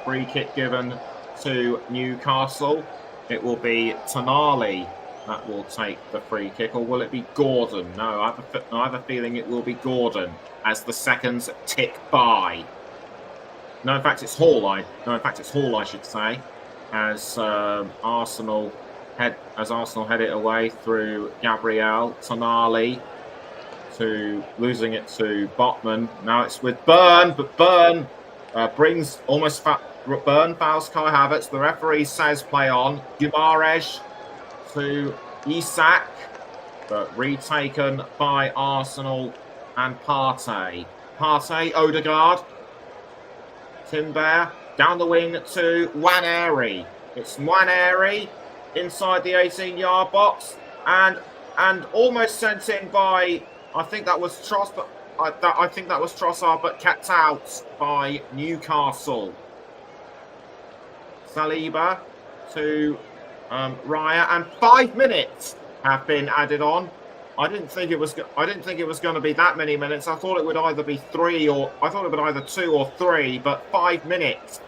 F: Free kick given to Newcastle. It will be Tonali that will take the free kick, or will it be Gordon? No, I have a feeling it will be Gordon as the seconds tick by. No, in fact, it's Hall. I should say, as Arsenal head it away through Gabriel Tonali to losing it to Botman. Now it's with Byrne, but Byrne Byrne fouls Kai Havertz. The referee says play on. Guimaraes to Isak, but retaken by Arsenal and Partey. Odegaard. Timber down the wing to Nwaneri. It's Nwaneri inside the 18-yard box and almost sent in by, I think that was Trossard, but kept out by Newcastle. Saliba to Raya, and 5 minutes have been added on. I didn't think it was going to be that many minutes. I thought it would either be 2 or 3, but 5 minutes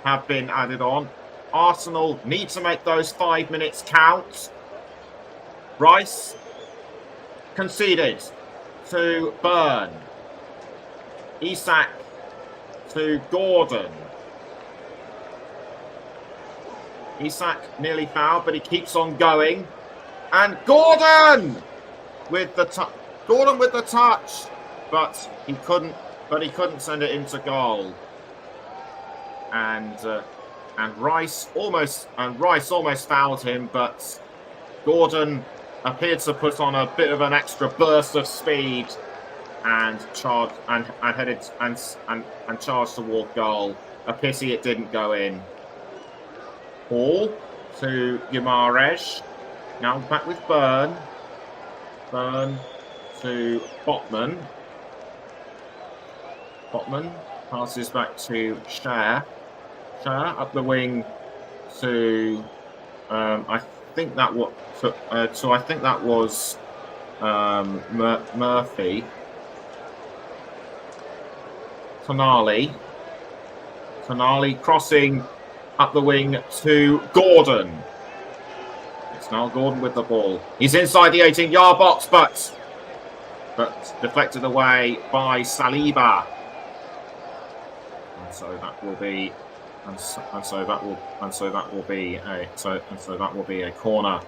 F: have been added on. Arsenal need to make those 5 minutes count. Rice conceded to Byrne. Isak to Gordon. Isak nearly fouled, but he keeps on going. And Gordon with the touch, but he couldn't send it into goal. And Rice almost fouled him, but Gordon appeared to put on a bit of an extra burst of speed and charged toward goal. A pity it didn't go in. Hall to Guimaraes. Now back with Byrne. Byrne to Botman. Botman passes back to Schär. Schär up the wing to I think that was Murphy. Tonali crossing up the wing to Gordon. It's now Gordon with the ball. He's inside the 18-yard box, but deflected away by Saliba. And so that will be a corner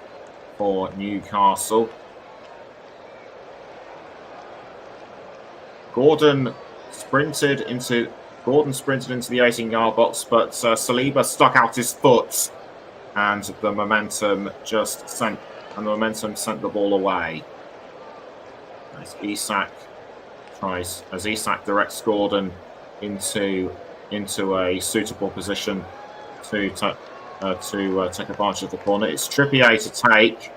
F: for Newcastle. Gordon sprinted into the 18-yard box, but Saliba stuck out his foot, and the momentum sent the ball away. As Isak directs Gordon into a suitable position to take advantage of the corner. It's Trippier to take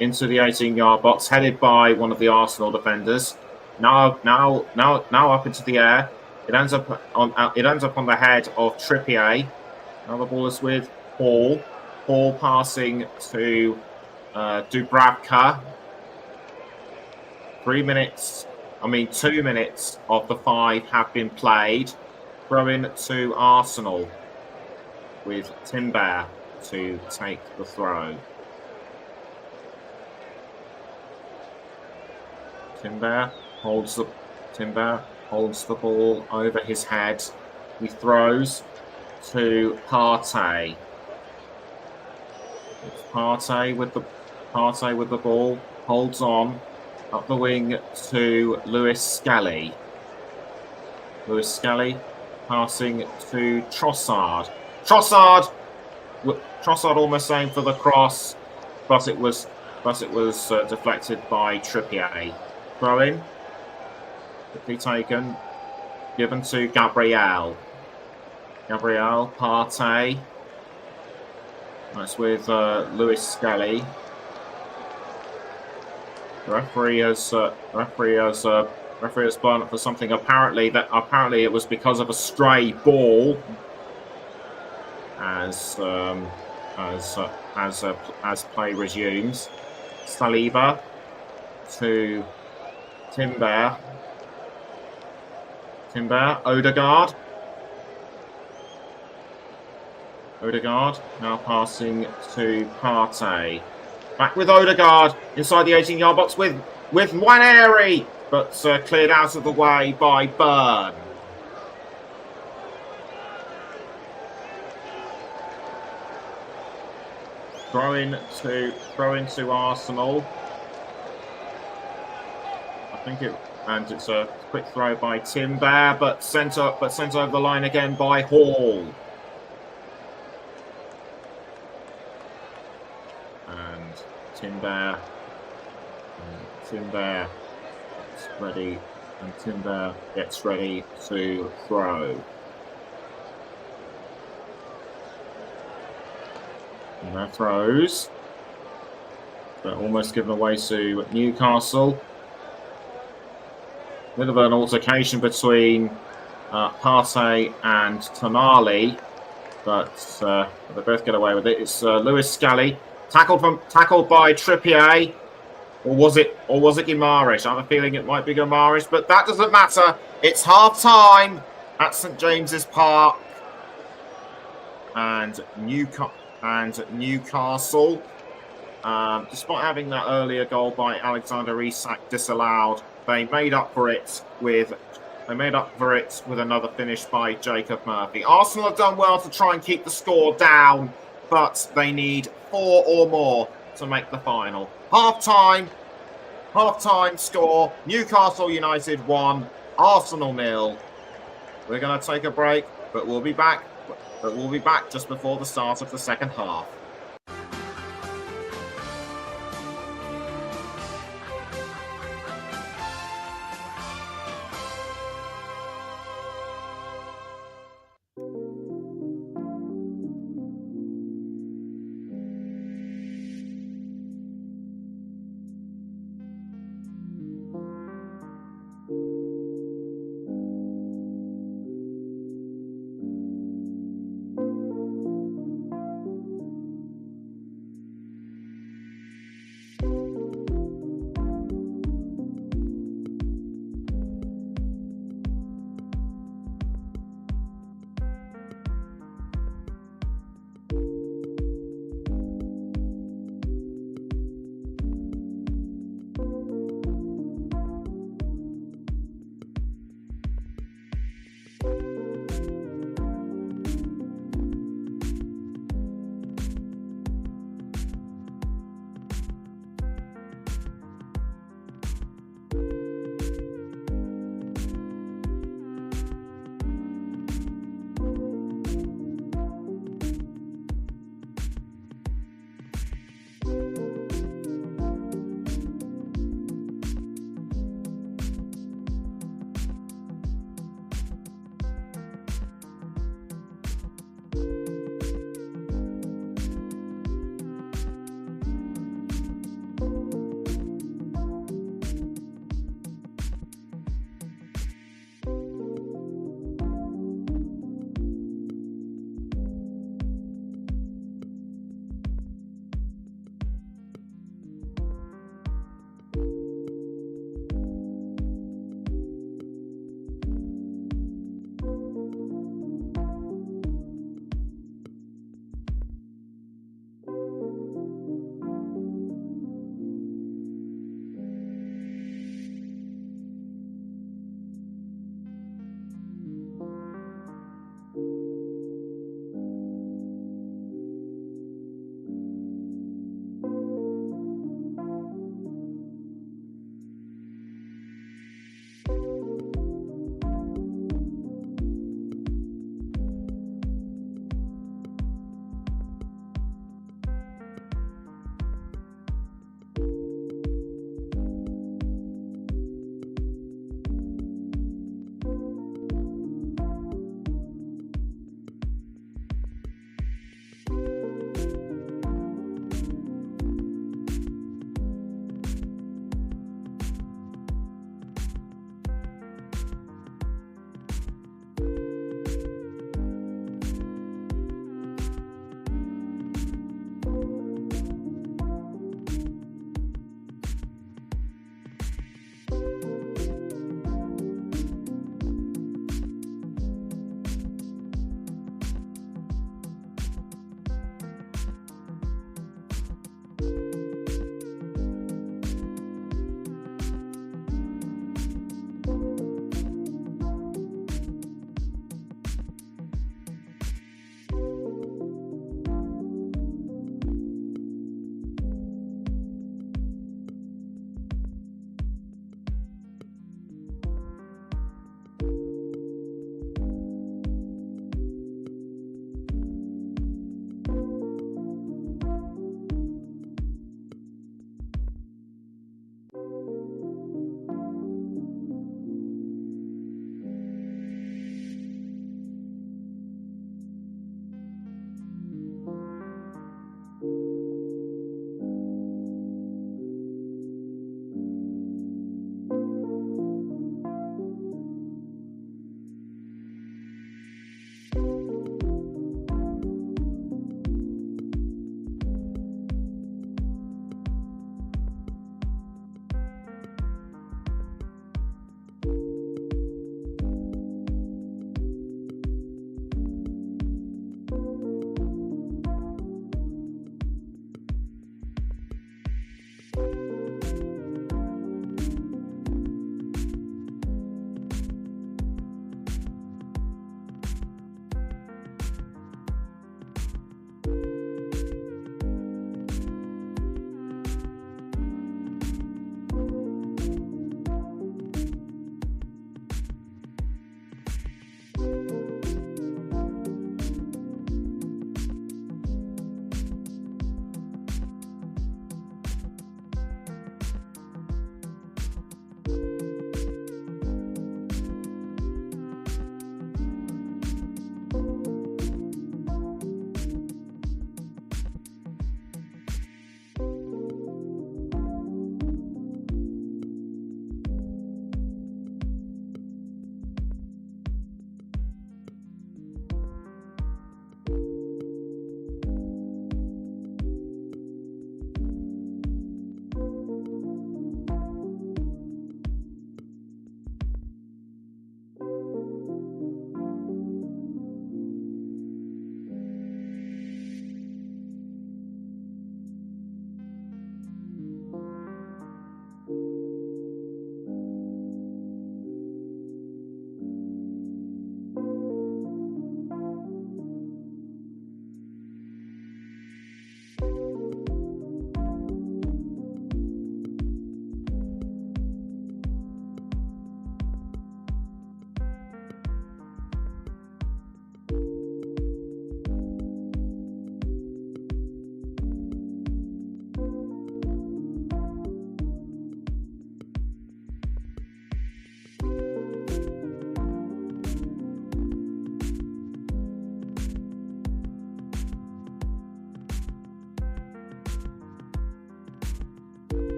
F: into the 18-yard box, headed by one of the Arsenal defenders. Now up into the air. It ends up on the head of Trippier. Now the ball is with Hall. Hall passing to Dubravka. 2 minutes of the 5 have been played. Throw in to Arsenal with Timber to take the throw. Timber holds the ball over his head. He throws to Partey. It's Partey with the ball. Holds on up the wing to Lewis Skelly. Lewis Skelly passing to Trossard. Trossard almost aimed for the cross, but it was deflected by Trippier. Throw in. Quickly taken. Given to Gabriel. Partey. That's with Lewis Skelly. The referee has blown up for something. Apparently it was because of a stray ball. As play resumes, Saliba to Timber. Odegaard now passing to Partey. Back with Odegaard inside the 18-yard box with Nwaneri, but cleared out of the way by Byrne. Throw into Arsenal. I think it's a quick throw by Timber, but sent over the line again by Hall. And Timber gets ready, and Timber gets ready to throw. And that throws, but almost given away to Newcastle. Bit of an altercation between Partey and Tonali, but they both get away with it. It's Lewis Scully tackled by Trippier, or was it Guimaraes? I have a feeling it might be Guimaraes, but that doesn't matter. It's half time at St James's Park, and Newcastle, despite having that earlier goal by Alexander Isak disallowed, they made up for it with another finish by Jacob Murphy. Arsenal have done well to try and keep the score down, but they need 4 or more to make the final. Half-time score, Newcastle United 1, Arsenal 0. We're going to take a break, but we'll be back just before the start of the second half.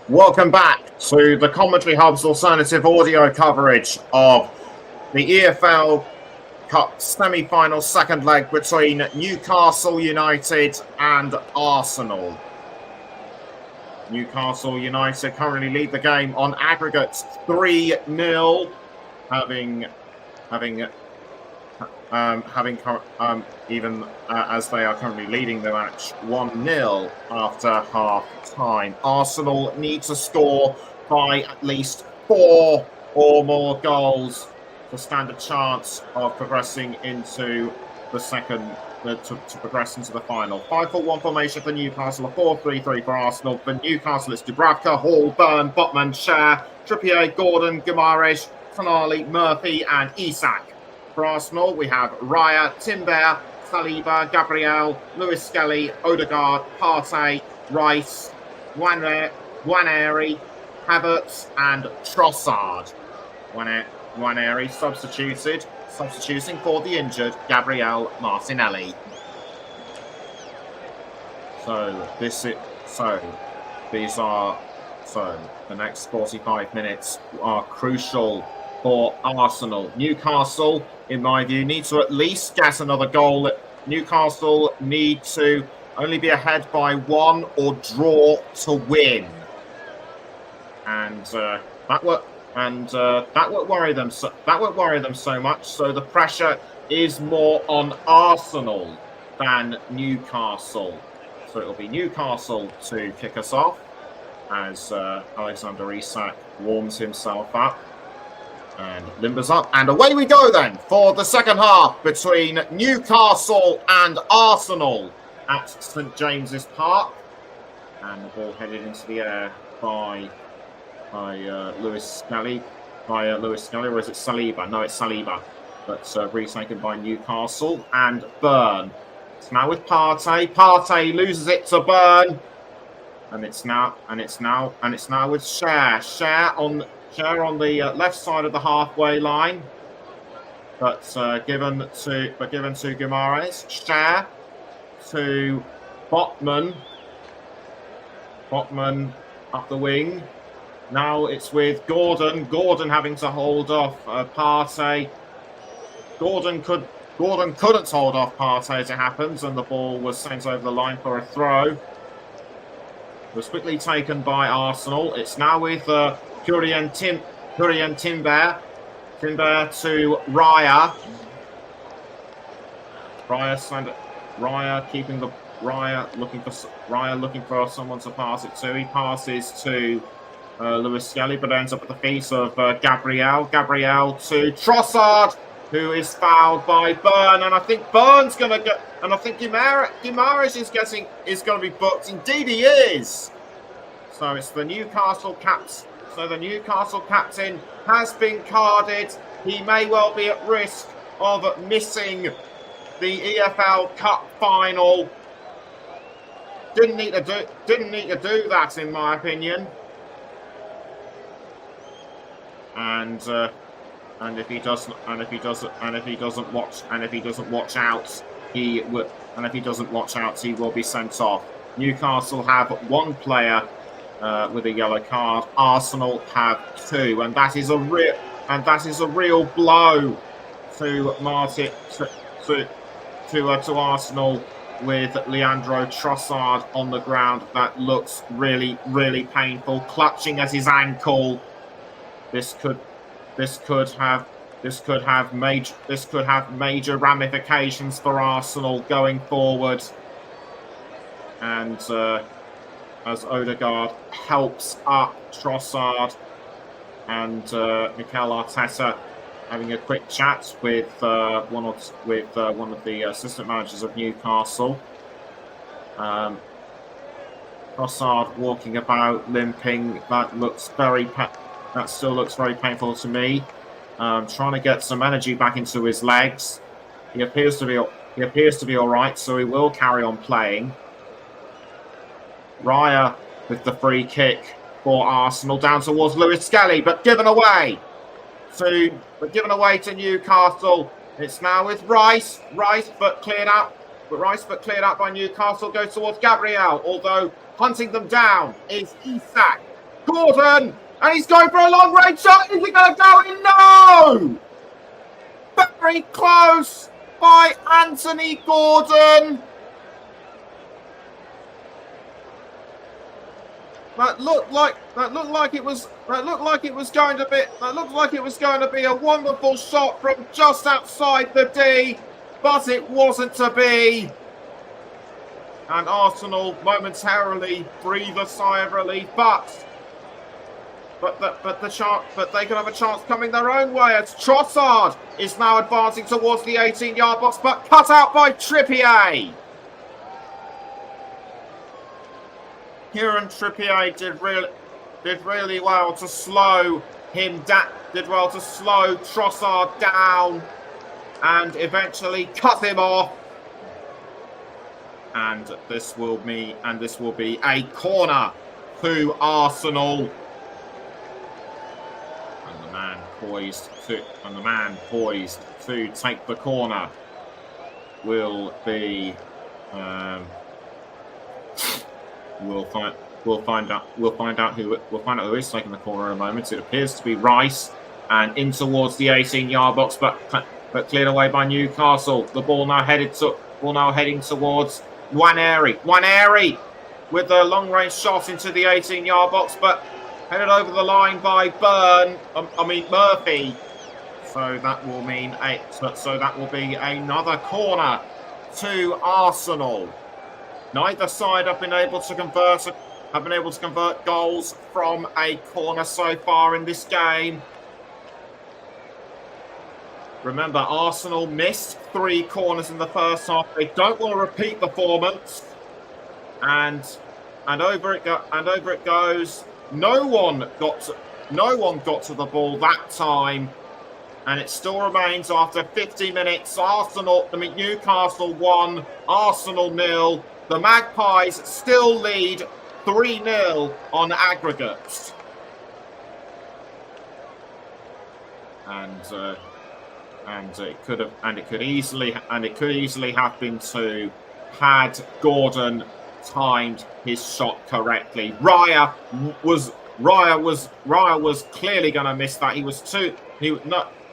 F: Welcome back to the Commentary Hub's alternative audio coverage of the EFL Cup semi-final second leg between Newcastle United and Arsenal. Newcastle United currently lead the game on aggregate 3-0, even as they are currently leading the match 1-0 after half-time. Arsenal need to score by at least 4 or more goals to stand a chance of progressing into the to progress into the final. 5-4-1 formation for Newcastle, a 4-3-3 for Arsenal. For Newcastle, it's Dubravka, Hall, Byrne, Botman, Schär, Trippier, Gordon, Guimaraes, Tonali, Murphy, and Isak. For Arsenal, we have Raya, Timber, Saliba, Gabriel, Lewis Skelly, Odegaard, Partey, Rice, Nwaneri, Havertz, and Trossard. Nwaneri substituting for the injured Gabriel Martinelli. The next 45 minutes are crucial for Arsenal. Newcastle, in my view, need to at least get another goal. Newcastle need to only be ahead by 1 or draw to win, and that won't worry them. That won't worry them so much. So the pressure is more on Arsenal than Newcastle. So it'll be Newcastle to kick us off as Alexander Isak warms himself up and limbers up. And away we go then for the second half between Newcastle and Arsenal at St James's Park. And the ball headed into the air by Lewis Skelly, or is it Saliba? No, it's Saliba. But retaken by Newcastle and Byrne. It's now with Partey. Partey loses it to Byrne, and it's now with Schär. Schär on the left side of the halfway line, but given to Guimaraes. Schär to Botman. Botman up the wing. Now it's with Gordon. Gordon having to hold off Partey. Gordon couldn't hold off Partey as it happens, and the ball was sent over the line for a throw. It was quickly taken by Arsenal. It's now with Kurien Timber. Timber to Raya. Raya looking for someone to pass it to. He passes to Lewis Skelly, but ends up at the feet of Gabriel. Gabriel to Trossard, who is fouled by Byrne, and I think Byrne's going to go. And I think Guimaraes is going to be booked. Indeed, he is. So it's the Newcastle caps. So the Newcastle captain has been carded. He may well be at risk of missing the EFL Cup final. Didn't need to do that, in my opinion. And if he doesn't watch out, he will be sent off. Newcastle have 1 player with a yellow card. Arsenal have 2, and that is a real blow to to Arsenal, with Leandro Trossard on the ground. That looks really, really painful, clutching at his ankle. This could have major ramifications for Arsenal going forward. And as Odegaard helps up Trossard, and Mikel Arteta having a quick chat with one of the assistant managers of Newcastle. Trossard walking about, limping. That still looks very painful to me. Trying to get some energy back into his legs. He appears to be all right, so he will carry on playing. Raya with the free kick for Arsenal, down towards Lewis Skelly, but given away to Newcastle. It's now with Rice, but cleared out by Newcastle. Goes towards Gabriel, although hunting them down is Isak. Gordon, and he's going for a long range shot. Is he going to go in? No! Very close by Anthony Gordon. That looked like it was going to be a wonderful shot from just outside the D, but it wasn't to be. And Arsenal momentarily breathe a sigh of relief, but they could have a chance coming their own way as Trossard is now advancing towards the 18-yard box, but cut out by Trippier. Kieran Trippier did really well to slow him down, did well to slow Trossard down, and eventually cut him off. And this will be a corner to Arsenal. And the man poised to take the corner will be. We'll find out who is taking the corner in a moment. It appears to be Rice, and in towards the 18-yard box, but cleared away by Newcastle. The ball now heading towards Nwaneri. Nwaneri with a long-range shot into the 18-yard box, but headed over the line by Murphy. So that will be another corner to Arsenal. Neither side have been able to convert goals from a corner so far in this game. Remember, Arsenal missed 3 corners in the first half. They don't want to repeat the performance, and over it goes. No one got to the ball that time, and it still remains after 50 minutes. Newcastle 1, Arsenal 0. The Magpies still lead 3-0 on aggregates, and it could easily have been 2 had Gordon timed his shot correctly. Raya was clearly going to miss that.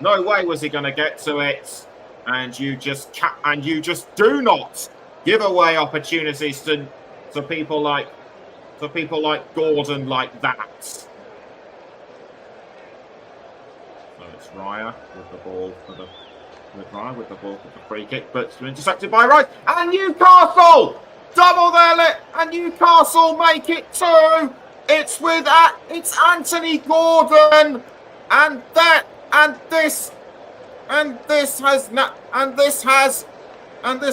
F: No way was he going to get to it, and you just do not give away opportunities to people like Gordon like that. So it's Raya with the ball for the free kick, but it's intercepted by Rice, and Newcastle double and Newcastle make it 2. It's Anthony Gordon, and this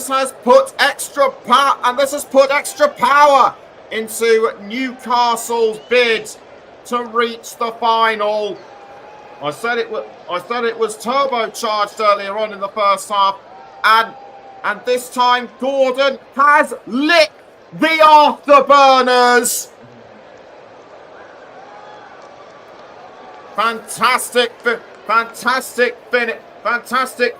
F: has put extra power into Newcastle's bid to reach the final. I said it was turbocharged earlier on in the first half, and this time Gordon has lit the afterburners. Fantastic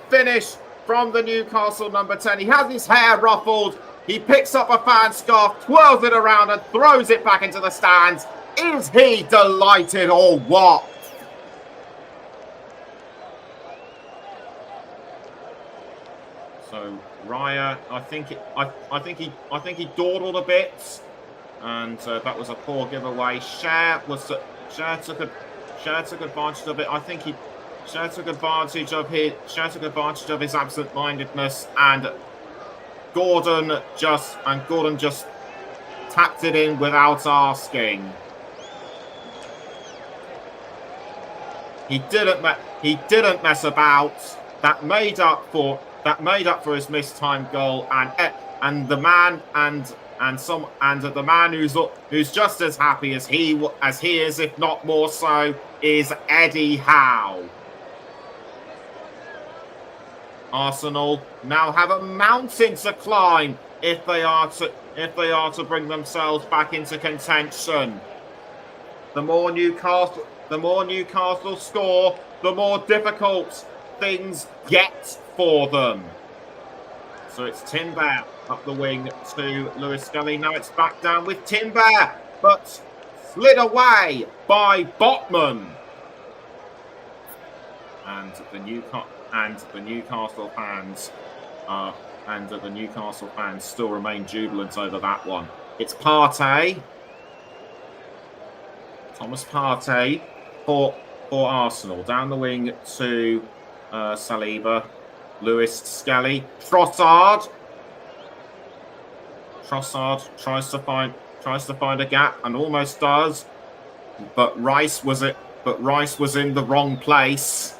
F: finish from the Newcastle number 10. He has his hair ruffled. He picks up a fan scarf, twirls it around, and throws it back into the stands. Is he delighted or what? So Raya, I think he dawdled a bit, and that was a poor giveaway. Cher took advantage of it. I think Cher took advantage of his absent-mindedness, and Gordon just tapped it in without asking. He didn't mess about. That made up for his mistimed goal, and the man who's just as happy as he is, if not more so, is Eddie Howe. Arsenal now have a mountain to climb if they are to bring themselves back into contention. The more Newcastle score, the more difficult things get for them. So it's Timber up the wing to Lewis Scully. Now it's back down with Timber, but slid away by Botman. And the Newcastle fans still remain jubilant over that one. It's Partey. Thomas Partey for Arsenal. Down the wing to Saliba. Lewis Skelly. Trossard tries to find a gap and almost does. But Rice was in the wrong place.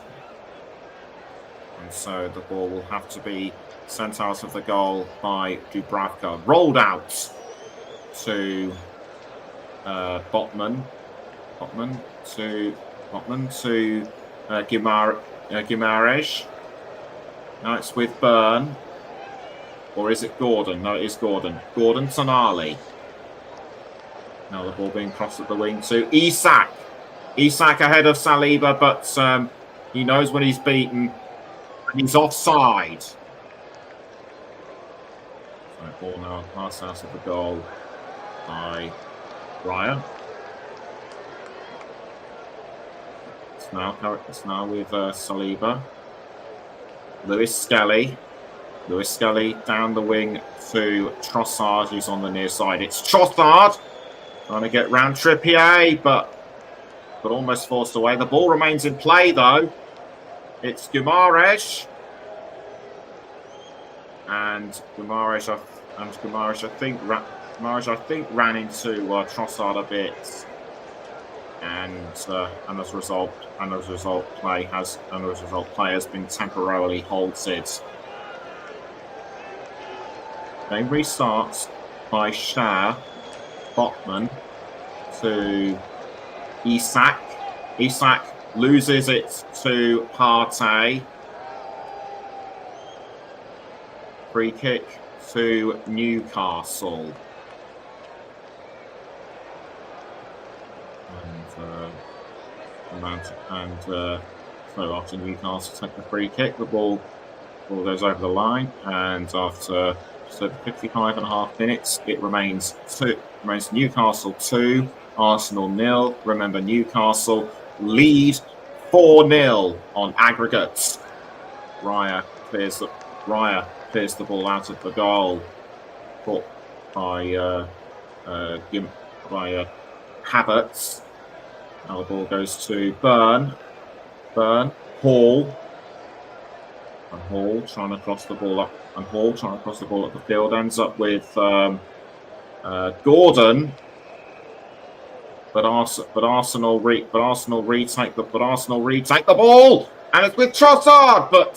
F: And so the ball will have to be sent out of the goal by Dubravka. Rolled out to Botman. Botman to Guimaraes. Now it's with Byrne. Or is it Gordon? No, it is Gordon. Gordon Tonali. Now the ball being crossed at the wing to Isak. Isak ahead of Saliba, but he knows when he's beaten. And he's offside. So ball now passed out of the goal by Raya. It's now with Saliba. Lewis Skelly down the wing to Trossard, who's on the near side. It's Trossard trying to get round Trippier, but almost forced away. The ball remains in play though. It's Guimaraes. And Guimaraes I think ran into Trossard a bit. And as a result, play has been temporarily halted. Game restarts by Shah. Botman to Isak. Isak loses it to Partey. Free kick to Newcastle. So after Newcastle take the free kick, the ball goes over the line, and after 55.5 minutes, it remains Newcastle 2, Arsenal 0. Remember, Newcastle lead 4-0 on aggregates. Raya clears the ball out of the goal, caught by Havertz. Now the ball goes to Byrne, Hall. And Hall trying to cross the ball up. And Hall trying to cross the ball up the field. Ends up with Gordon. But Arsenal retake the ball. And it's with Trossard. But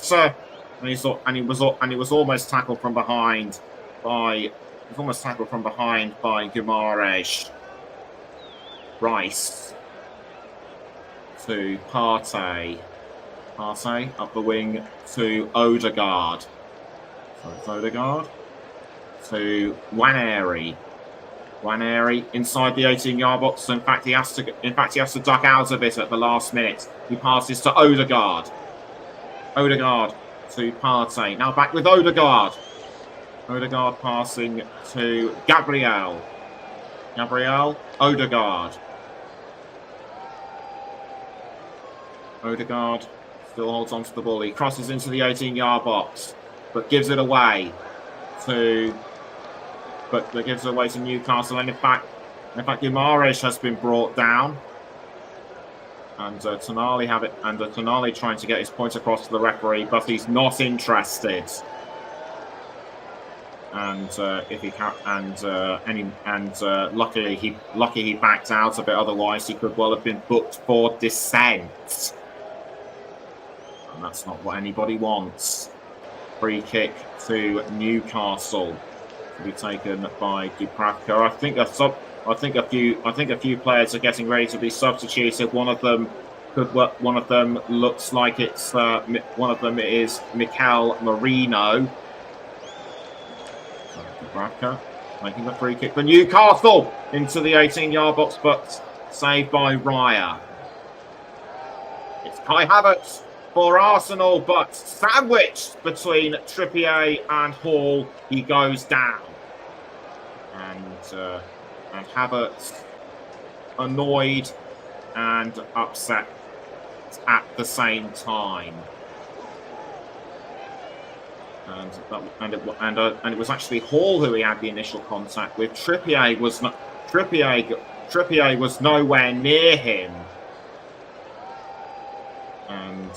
F: he was almost tackled from behind by Guimaraes. Rice to Partey. Partey up the wing to Odegaard. So it's Odegaard to Nwaneri. Nwaneri inside the 18-yard box. In fact, he has to duck out of it at the last minute. He passes to Odegaard. Odegaard to Partey. Now back with Odegaard. Odegaard passing to Gabriel. Odegaard. Odegaard still holds on to the ball. He crosses into the 18-yard box, but gives it away to Newcastle. And in fact, Guimaraes has been brought down, and Tonali trying to get his point across to the referee, but he's not interested. And luckily he backed out a bit. Otherwise, he could well have been booked for dissent. And that's not what anybody wants. Free kick to Newcastle to be taken by Dubravka. I think a few players are getting ready to be substituted. One of them looks like it's one of them is Mikel Merino. Dubravka making the free kick for Newcastle into the 18-yard box, but saved by Raya. It's Kai Havertz for Arsenal, but sandwiched between Trippier and Hall, he goes down. And Havertz annoyed and upset at the same time. And it was actually Hall who he had the initial contact with. Trippier was nowhere near him, and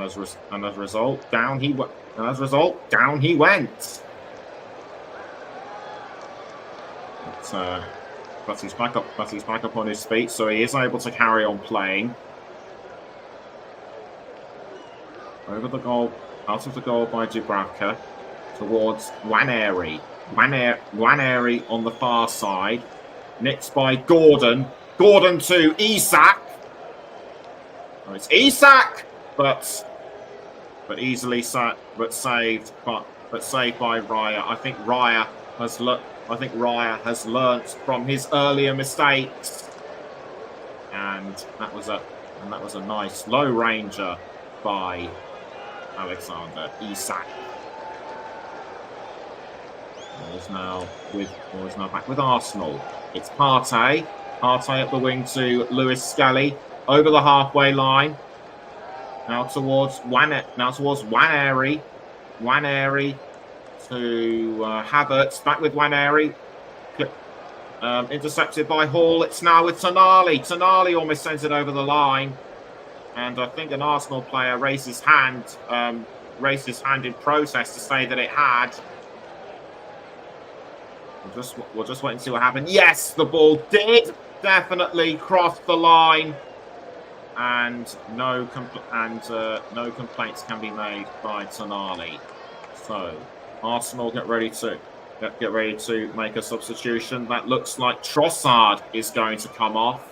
F: as a result, down he went. But he's back up on his feet, so he is able to carry on playing. Over the goal, out of the goal by Dubravka, towards Nwaneri. Nwaneri on the far side, nicked by Gordon. Gordon to Isak. Oh, it's Isak, but easily saved by Raya. I think Raya has learnt from his earlier mistakes, and that was a nice low ranger by Alexander Isak. Ball's now back with Arsenal. It's Partey. Partey up the wing to Lewis Skelly over the halfway line. Now towards Nwaneri. Nwaneri to Havertz. Back with Nwaneri. Intercepted by Hall. It's now with Tonali. Tonali almost sends it over the line. And I think an Arsenal player raised his hand in protest to say that it had. We'll just wait and see what happened. Yes, the ball did definitely cross the line, and no complaints can be made by Tonali. So Arsenal get ready to make a substitution. That looks like Trossard is going to come off.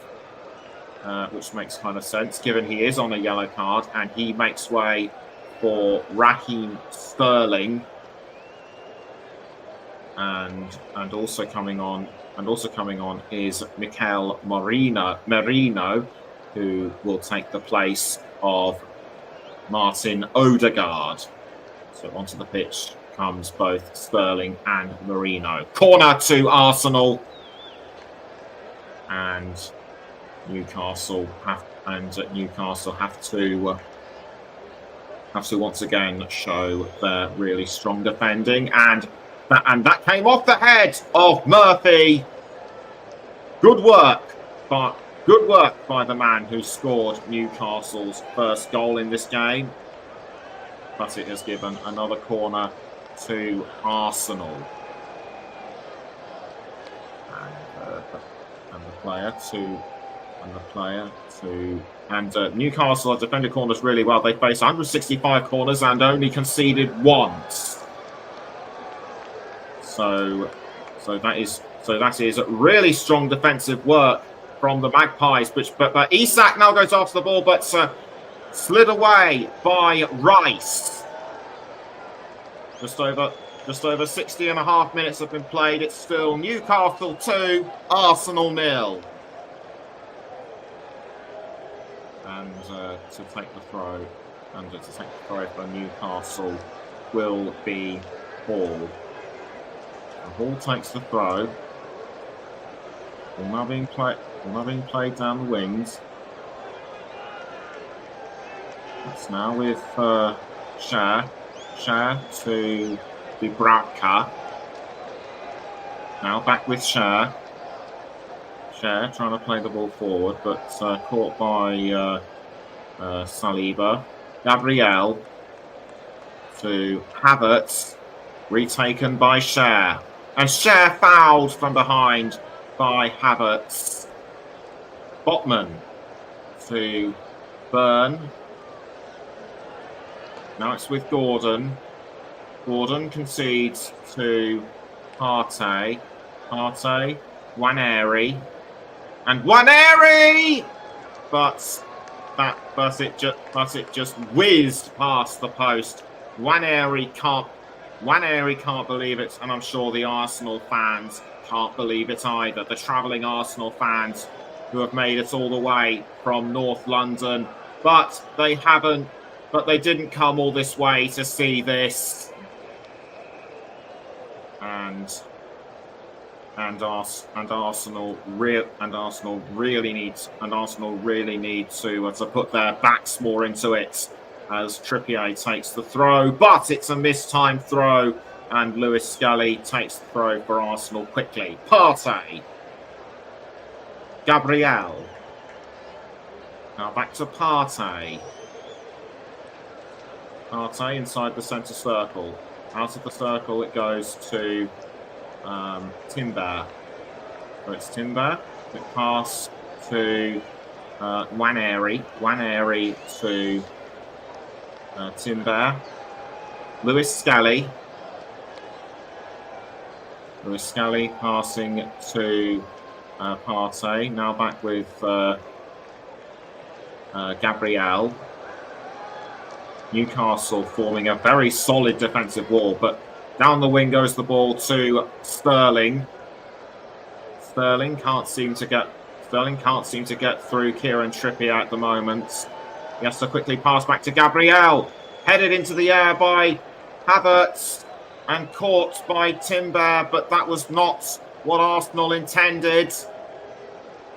F: Which makes kind of sense, given he is on a yellow card, and he makes way for Raheem Sterling, and also coming on is Mikel Merino, who will take the place of Martin Odegaard. So onto the pitch comes both Sterling and Merino. Corner to Arsenal, and Newcastle have to once again show their really strong defending, and that came off the head of Murphy. Good work by the man who scored Newcastle's first goal in this game. But it has given another corner to Arsenal, and Newcastle have defended corners really well. They faced 165 corners and only conceded once. So that is really strong defensive work from the Magpies. But Isak now goes after the ball, but slid away by Rice. Just over 60.5 minutes have been played. It's still Newcastle 2, Arsenal 0. And to take the throw for Newcastle will be Hall. And Hall takes the throw. Ball now being played down the wings. It's now with Schär to Dubravka. Now back with Schär. Schär trying to play the ball forward, but caught by Saliba. Gabriel to Havertz, retaken by Schär. And Schär fouled from behind by Havertz. Botman to Byrne. Now it's with Gordon. Gordon concedes to Partey. Partey, Nwaneri. And Nwaneri! But it just whizzed past the post. Nwaneri can't believe it, and I'm sure the Arsenal fans can't believe it either. The travelling Arsenal fans who have made it all the way from North London, but they didn't come all this way to see this. And Arsenal really need to put their backs more into it as Trippier takes the throw, but it's a mistimed throw, and Lewis Scully takes the throw for Arsenal quickly. Partey, Gabriel, now back to Partey. Partey inside the centre circle. Out of the circle it goes to Timber. So it's Timber. Quick pass to Nwaneri. Nwaneri to Timber. Lewis Scully. Lewis Scully passing to Partey. Now back with Gabriel. Newcastle forming a very solid defensive wall, but down the wing goes the ball to Sterling. Sterling can't seem to get through Kieran Trippier at the moment. He has to quickly pass back to Gabriel. Headed into the air by Havertz and caught by Timber, but that was not what Arsenal intended.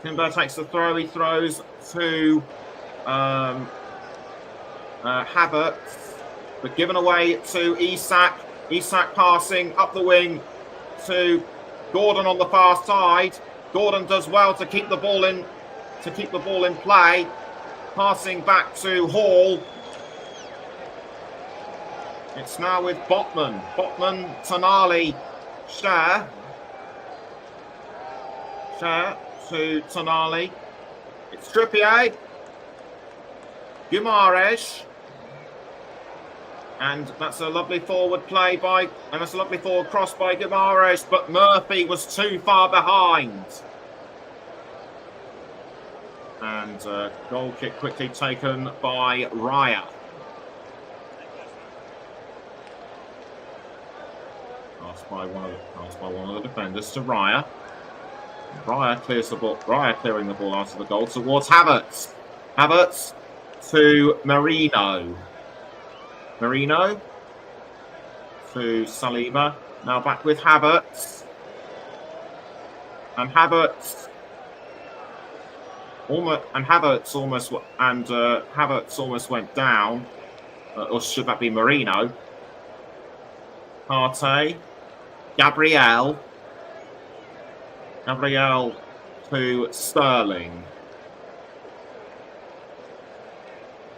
F: Timber takes the throw. He throws to Havertz, but given away to Isak. Isak passing up the wing to Gordon on the far side. Gordon does well to keep the ball in play. Passing back to Hall. It's now with Botman. Botman, Tonali, Share to Tonali. It's Trippier. Guimaraes. And that's a lovely forward cross by Guimaraes, but Murphy was too far behind. And goal kick quickly taken by Raya. Passed by one of the defenders to Raya. Raya clears the ball. Raya clearing the ball out of the goal towards Havertz. Havertz to Merino. Merino to Saliba. Now back with Havertz. And Havertz almost went down. Or should that be Merino? Partey. Gabriel to Sterling.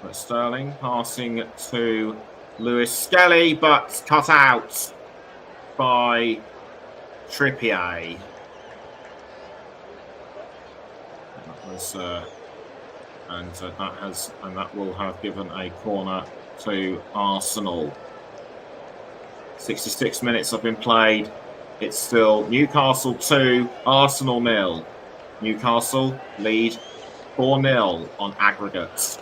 F: But Sterling passing to Lewis Scully, but cut out by Trippier. That will have given a corner to Arsenal. 66 minutes have been played. It's still Newcastle 2, Arsenal 0. Newcastle lead 4-0 on aggregate.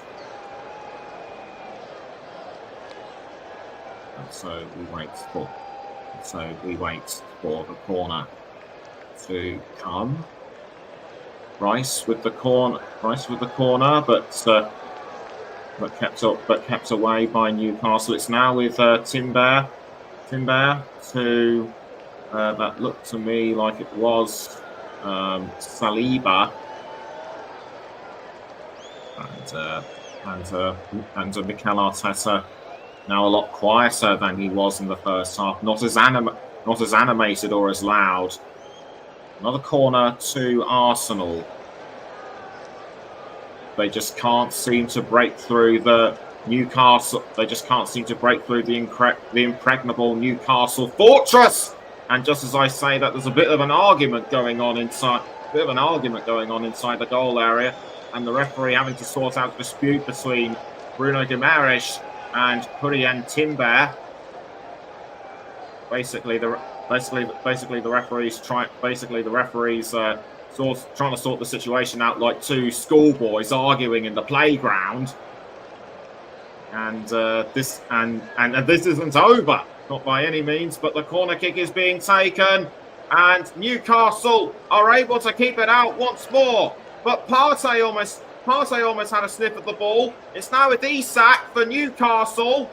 F: So we wait for the corner to come. Rice with the corner, but kept away by Newcastle. It's now with Timber to that looked to me like it was Saliba, and Mikel Arteta. Now a lot quieter than he was in the first half. Not as animated or as loud. Another corner to Arsenal. They just can't seem to break through the Newcastle. They just can't seem to break through the impregnable Newcastle fortress. And just as I say that, there's a bit of an argument going on inside. The goal area, and the referee having to sort out a dispute between Bruno Guimaraes and Hurrien Timber. Basically the referees trying to sort the situation out like two schoolboys arguing in the playground. And this isn't over, not by any means. But the corner kick is being taken, and Newcastle are able to keep it out once more. But Partey almost had a sniff at the ball. It's now with Isak for Newcastle,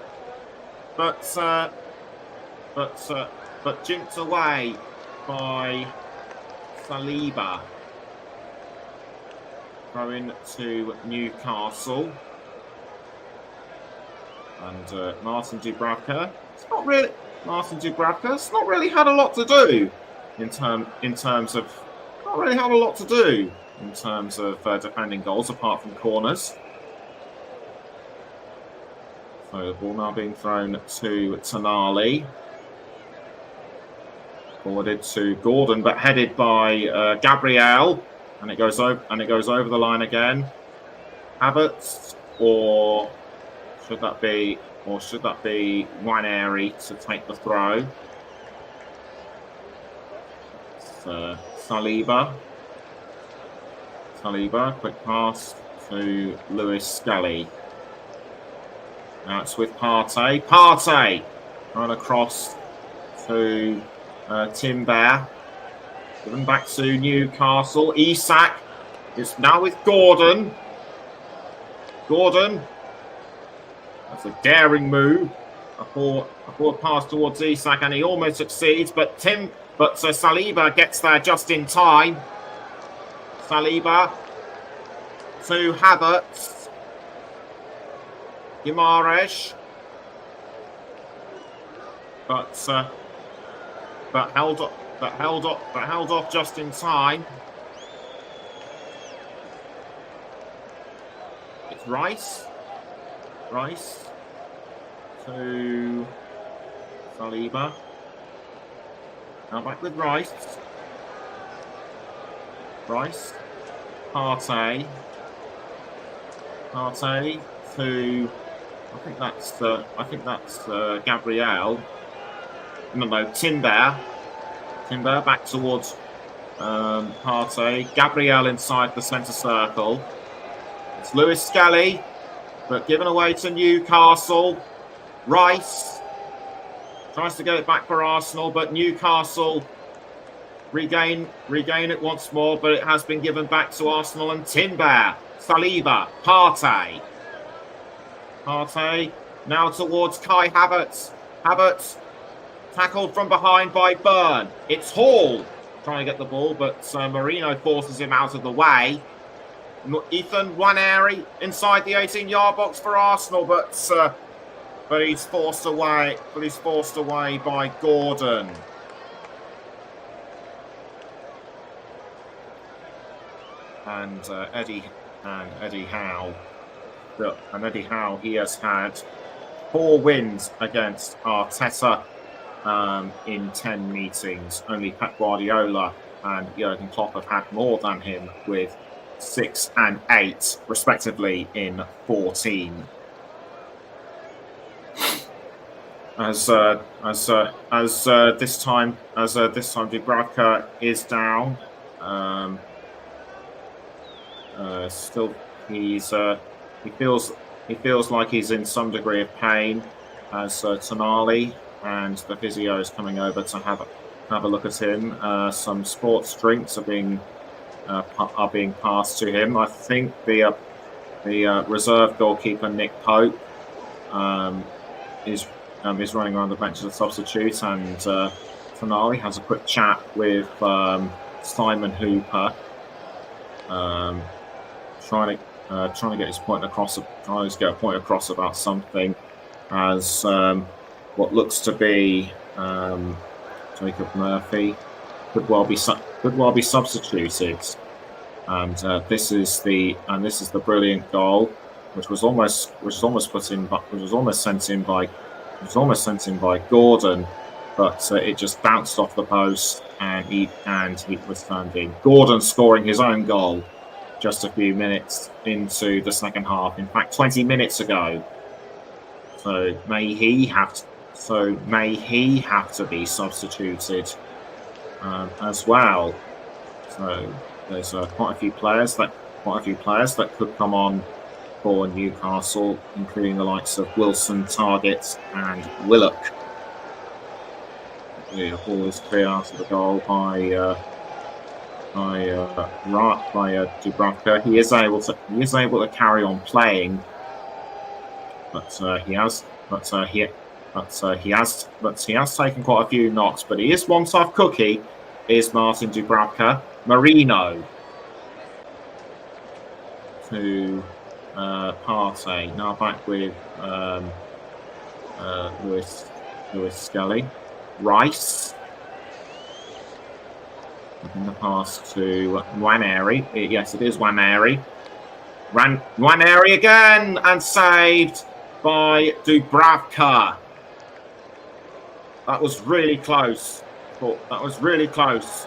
F: but jinked away by Saliba. Going to Newcastle. And Martin Dubravka. Martin Dubravka's not really had a lot to do in terms of defending goals apart from corners. So the ball now being thrown to Tonali. Forwarded to Gordon, but headed by Gabriel, and it goes over the line again. Havertz, or should that be Nwaneri to take the throw? It's, Saliba, quick pass to Lewis Skelly. Now it's with Partey run across to Timber. Given back to Newcastle. Isak is now with Gordon. That's a daring move. A forward pass towards Isak, and he almost succeeds, but Saliba gets there just in time. Saliba to Havertz. Guimaraes. But held off just in time. It's Rice to Saliba. Now back with Rice. Partey to I think that's Gabriel. No, Timber back towards Partey. Gabriel inside the centre circle. It's Lewis Skelly, but given away to Newcastle. Rice tries to get it back for Arsenal, but Newcastle regain it once more, but it has been given back to Arsenal. And Timber, Saliba, Partey now towards Kai Havertz. Tackled from behind by Byrne. It's Hall trying to get the ball, but Marino forces him out of the way. Ethan Nwaneri inside the 18-yard box for Arsenal, but he's forced away. By Gordon. And Eddie Howe. And Eddie Howe, he has had 4 wins against Arteta in 10 meetings. Only Pep Guardiola and Jurgen Klopp have had more than him, with 6 and 8 respectively in 14. As this time Dubravka is down. Still, he feels like he's in some degree of pain, as Tonali and the physio is coming over to have a look at him. Some sports drinks are being passed to him. I think the reserve goalkeeper Nick Pope is running around the bench as a substitute, and Tonali has a quick chat with Simon Hooper, trying to get his point across. Trying to get a point across about something, as what looks to be Jacob Murphy could well be substituted, and this is the brilliant goal, which was almost sent in by Gordon, but it just bounced off the post, and he was turned in. Gordon scoring his own goal just a few minutes into the second half. In fact, 20 minutes ago. So may he have to be substituted as well. So there's quite a few players that could come on for Newcastle, including the likes of Wilson, Targett, and Willock. The ball is clear out of the goal by Dubravka. He is able to carry on playing, but he has taken quite a few knocks. But he is one tough cookie, is Martin Dubravka. Marino to Partey. Now back with Lewis Skelly. Rice. In the pass to Nwaneri. Yes, it is Nwaneri. Nwaneri again and saved by Dubravka. That was really close. That was really close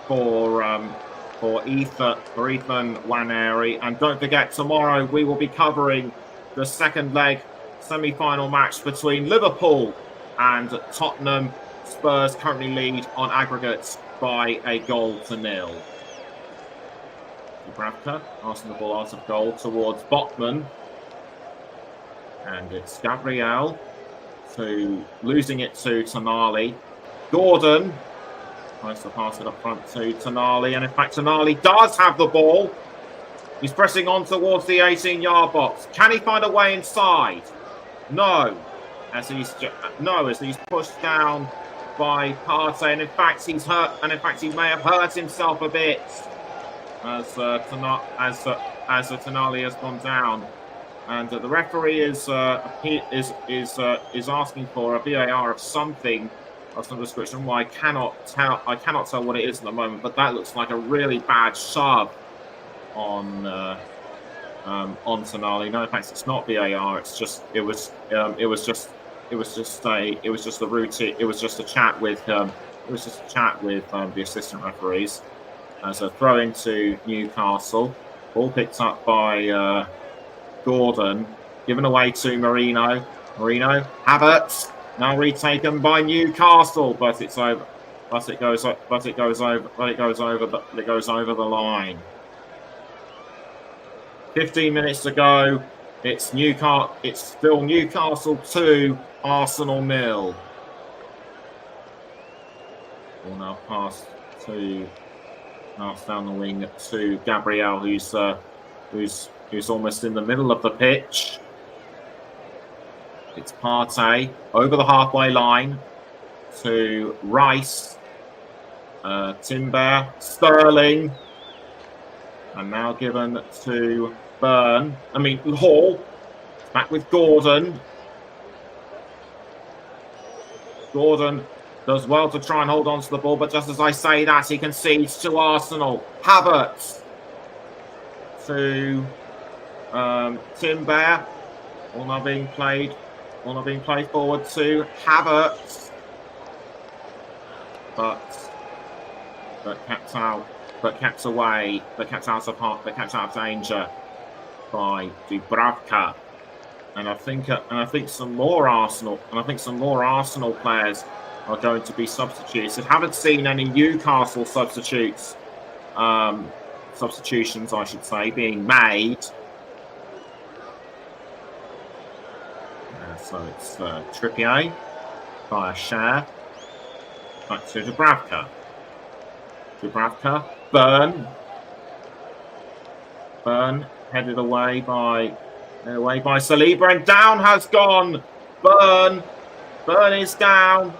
F: for Ethan Nwaneri. And don't forget, tomorrow we will be covering the second leg semi-final match between Liverpool and Tottenham. Spurs currently lead on aggregates by 1-0. Dubravka passing the ball out of goal towards Botman. And it's Gabriel losing it to Tonali. Gordon tries to pass it up front to Tonali. And in fact, Tonali does have the ball. He's pressing on towards the 18-yard box. Can he find a way inside? No. As he's pushed down by Partey, and in fact he's hurt, and in fact he may have hurt himself a bit as Tonali has gone down, and the referee is asking for a VAR of something of some description. Well, I cannot tell what it is at the moment, but that looks like a really bad shove on Tonali. No, in fact it's not VAR. It was just a chat with the assistant referees. As a throw into Newcastle, ball picked up by Gordon, given away to Marino. Havertz now retaken by Newcastle, but it's over. But it goes over the line. 15 minutes to go. It's still Newcastle 2, Arsenal 0. Ball now pass down the wing to Gabriel, who's almost in the middle of the pitch. It's Partey over the halfway line to Rice, Timber, Sterling, and now given to Hall. Back with Gordon. Gordon does well to try and hold on to the ball, but just as I say that, he concedes to Arsenal. Havertz to Timber. All now being played forward to Havertz. But kept out of danger by Dubravka. And I think some more Arsenal players are going to be substituted. Haven't seen any Newcastle substitutions, I should say, being made. So it's Trippier via Share. Back to Dubravka. Burn headed away by Saliba, and down has gone Burn. Burn is down.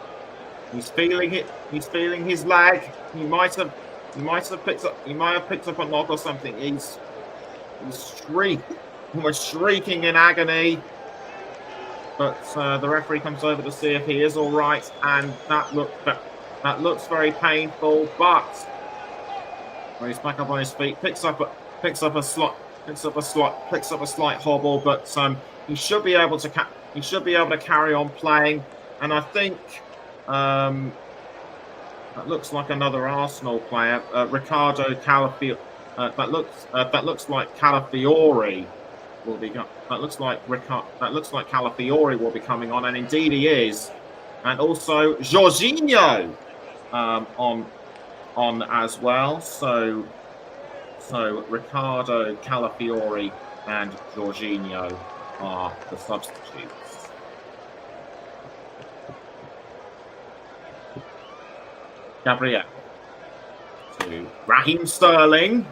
F: He's feeling it. He's feeling his leg. He might have picked up a knock or something. He's shrieking in agony. But the referee comes over to see if he is all right, and that looks very painful. But when he's back up on his feet, picks up a slight hobble, but he should be able to carry on playing. And I think that looks like another Arsenal player, Ricardo Calafiori. That looks like Calafiori will be. That looks like Calafiori will be coming on, and indeed he is. And also Jorginho on as well. So Ricardo Calafiori and Jorginho are the substitutes. Gabriel to Raheem Sterling.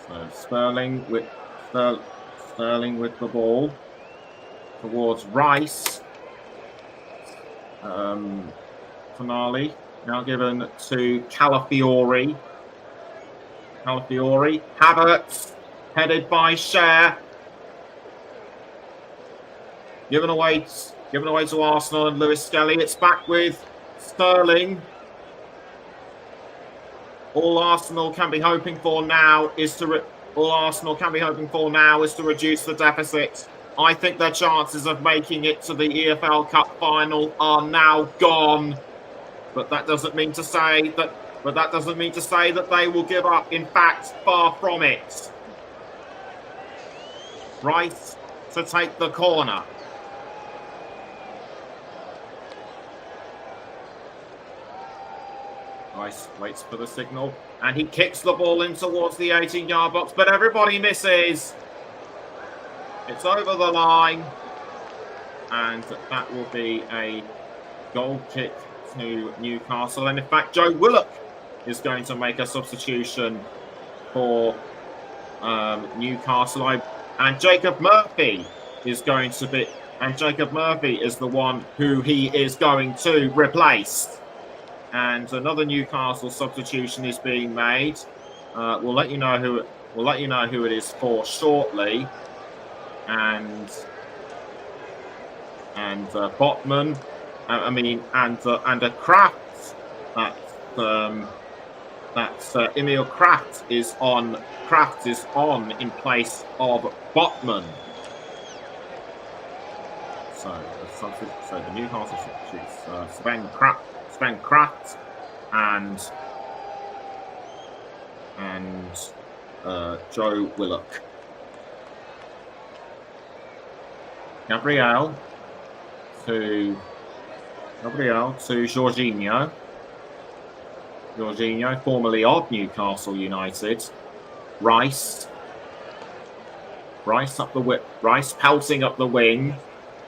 F: So Sterling with the ball towards Rice. Tonali. Now given to Calafiori. Calafiori. Havertz. Headed by Cher. Given away to Arsenal and Lewis Skelly. It's back with Sterling. All Arsenal can be hoping for now is to reduce the deficit. I think their chances of making it to the EFL Cup final are now gone. But that doesn't mean to say that they will give up. In fact, far from it. Rice to take the corner. Rice waits for the signal, and he kicks the ball in towards the 18-yard box, but everybody misses. It's over the line, and that will be a goal kick to Newcastle. And in fact, Joe Willock is going to make a substitution for Newcastle, and Jacob Murphy is going to be, and Jacob Murphy is the one who he is going to replace. And another Newcastle substitution is being made. We'll let you know who it is for shortly. And Botman, and a Kraft that Emil Kraft is on. Kraft is on in place of Botman. So the Newcastle substitutes Sven Kraft and Joe Willock. Gabriel to Jorginho. Jorginho, formerly of Newcastle United. Rice pelting up the wing.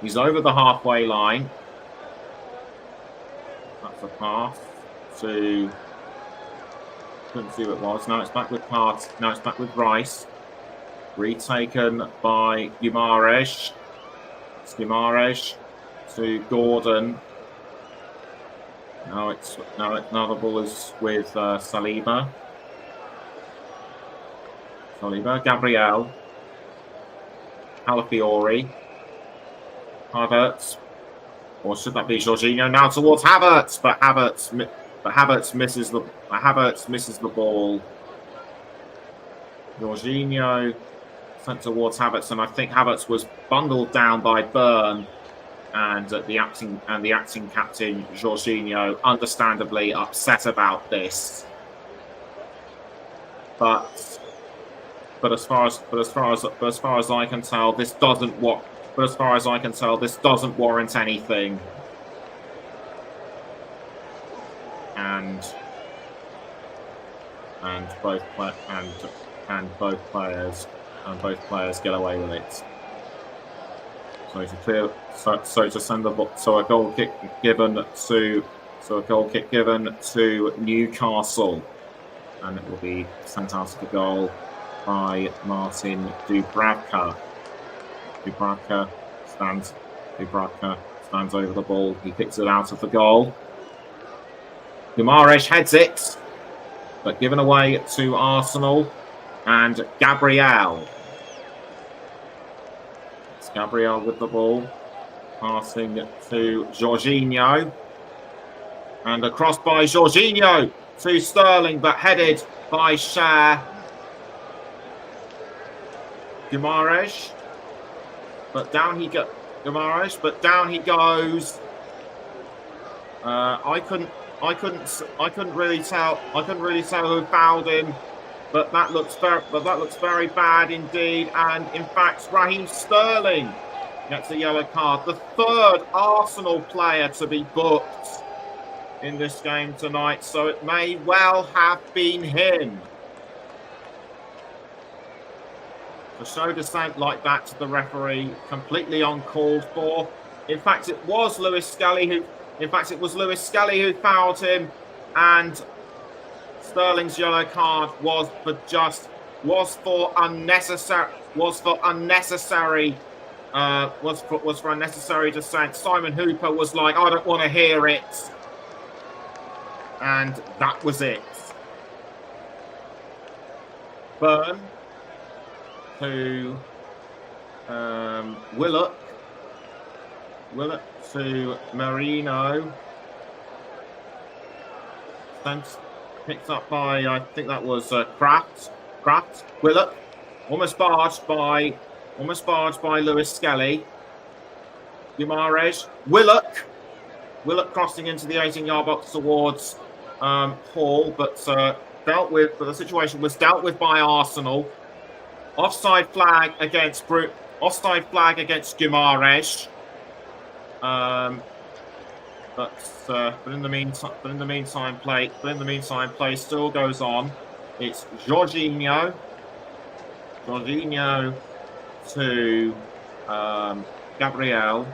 F: He's over the halfway line. That's a pass to. Couldn't see what it was. Now it's back with Part. Now it's back with Rice. Retaken by Guimaraes. It's Guimaraes to Gordon. Now the ball is with Saliba. Gabriel. Calafiori. Havertz. Or should that be Jorginho? Now towards Havertz, but Havertz misses the ball. Jorginho sent towards Havertz, and I think Havertz was bundled down by Byrne, and the acting captain Jorginho understandably upset about this. But as far as I can tell, this doesn't warrant anything. And both players get away with it. So a goal kick given to Newcastle, and it will be sent out of the goal by Martin Dubravka. Dubravka stands over the ball. He kicks it out of the goal. Guimaraes heads it, but given away to Arsenal, and Gabriel. It's Gabriel with the ball, passing to Jorginho, and across by Jorginho to Sterling, but headed by Cher. Guimaraes, but down he goes. I couldn't really tell who fouled him, but that looks very bad indeed. And in fact, Raheem Sterling gets a yellow card, the third Arsenal player to be booked in this game tonight. So it may well have been him. To show dissent like that to the referee, completely uncalled for. In fact, it was Lewis Skelly who fouled him, and Sterling's yellow card was for unnecessary dissent. Simon Hooper was like, I don't want to hear it. And that was it. Burn to Willock. Willock to Marino. Picked up by, I think that was Kraft. Willock. Almost barged by Lewis Skelly. Guimaraes. Willock crossing into the 18-yard box towards Paul, but the situation was dealt with by Arsenal. Offside flag against Guimaraes. But in the meantime, play still goes on. It's Jorginho to Gabriel.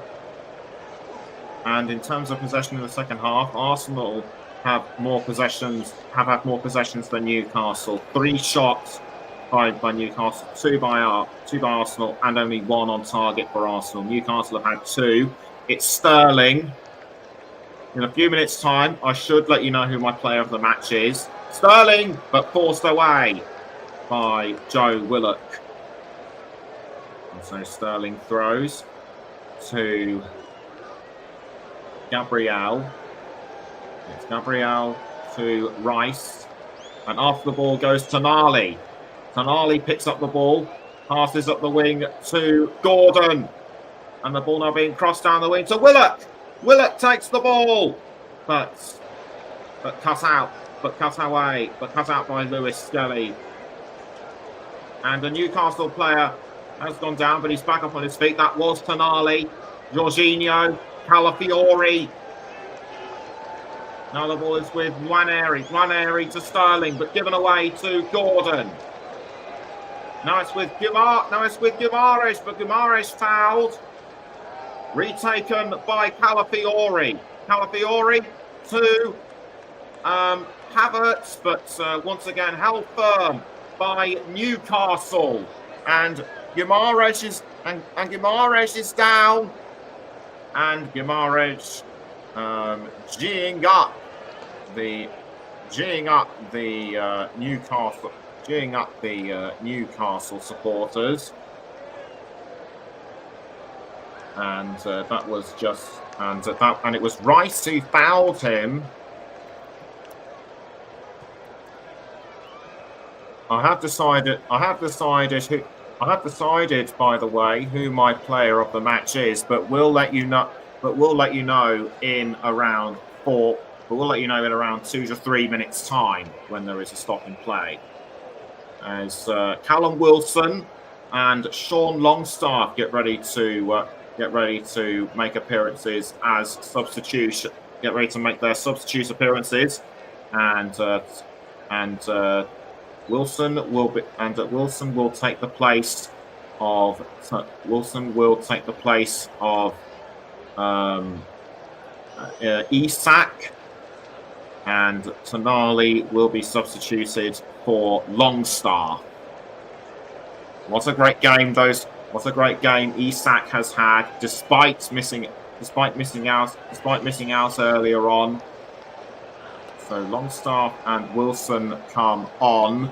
F: And in terms of possession in the second half, Arsenal have had more possessions than Newcastle. 3 shots by Newcastle, 2 by Arsenal, and only 1 on target for Arsenal. Newcastle have had 2. It's Sterling. In a few minutes' time, I should let you know who my player of the match is. Sterling, but forced away by Joe Willock. And so Sterling throws to Gabriel. It's Gabriel to Rice. And after the ball goes to Tonali. Tonali picks up the ball, passes up the wing to Gordon. And the ball now being crossed down the wing to Willock. Willock takes the ball, but cut out by Lewis Skelly. And the Newcastle player has gone down, but he's back up on his feet. That was Tonali, Jorginho, Calafiori. Now the ball is with Nwaneri to Sterling, but given away to Gordon. Now it's with Guimaraes, but Guimaraes fouled. Retaken by Calafiori. Calafiori to Havertz, but once again held firm by Newcastle. And Guimaraes is down. And Guimaraes geeing up the Newcastle supporters. And that was just, and it was Rice who fouled him. I have decided, by the way, who my player of the match is. But we'll let you know. In around 2 to 3 minutes time when there is a stop in play. As Callum Wilson and Sean Longstaff get ready to make appearances as substitution. Get ready to make their substitute appearances, and Wilson will take the place of Isak, and Tonali will be substituted for Longstaff. What a great game Isak has had, despite missing out earlier on. So Longstaff and Wilson come on.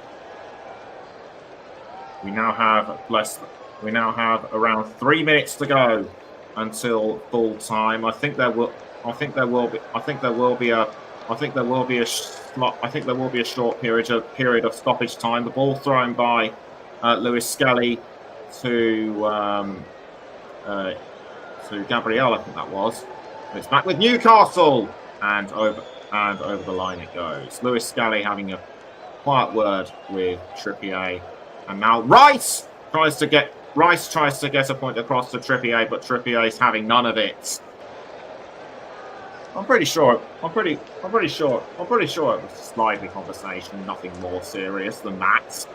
F: We now have around 3 minutes to go until full time. I think there will be a short period of stoppage time. The ball thrown by Lewis Skelly to Gabriel, I think that was. It's back with Newcastle, and over the line it goes. Lewis Skelly having a quiet word with Trippier, and now Rice tries to get a point across to Trippier, but Trippier is having none of it. I'm pretty sure it was a lively conversation, nothing more serious than that.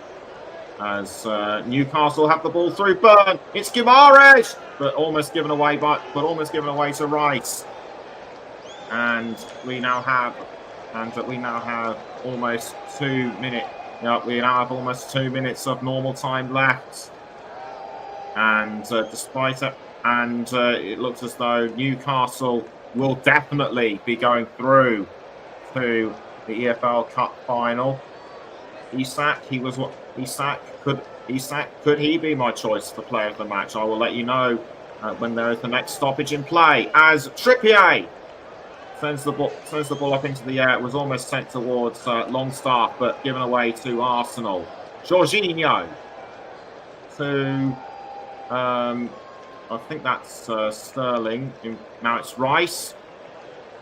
F: As Newcastle have the ball through Burn, it's Guimaraes, but almost given away to Rice. And we now have almost 2 minutes. We now have almost 2 minutes of normal time left. And it looks as though Newcastle will definitely be going through to the EFL Cup final. Isak, could he be my choice for player of the match? I will let you know when there is the next stoppage in play, as Trippier sends the ball up into the air. It was almost sent towards Longstaff, but given away to Arsenal. Jorginho to I think that's Sterling. Now it's Rice.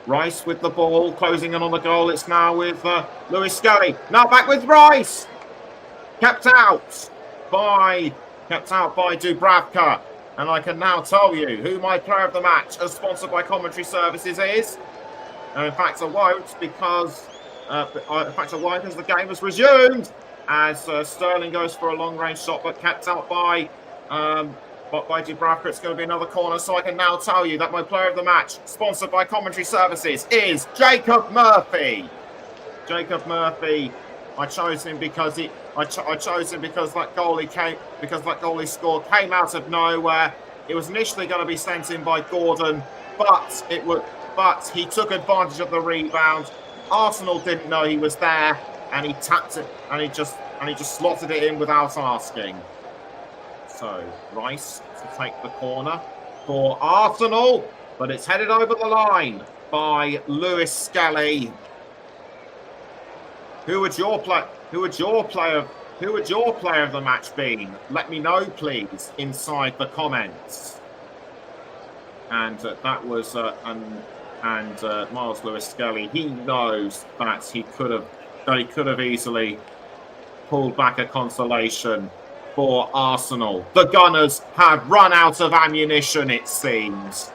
F: Rice with the ball, closing in on the goal. It's now with Lewis Skelly. Now back with Rice. Kept out by Dubravka. And I can now tell you who my player of the match, as sponsored by Commentary Services, is. And in fact, I won't because the game has resumed as Sterling goes for a long-range shot, but kept out by Dubravka. It's going to be another corner, so I can now tell you that my player of the match, sponsored by Commentary Services, is Jacob Murphy. Jacob Murphy. I chose him because that goalie scored came out of nowhere. It was initially going to be sent in by Gordon, but he took advantage of the rebound. Arsenal didn't know he was there, and he tapped it, and he just slotted it in without asking. So Rice to take the corner for Arsenal, but it's headed over the line by Lewis Skelly. Who would your player of the match be? Let me know, please, inside the comments. And that was Miles Lewis Skelly. He knows that he could have easily pulled back a consolation for Arsenal. The Gunners have run out of ammunition, it seems.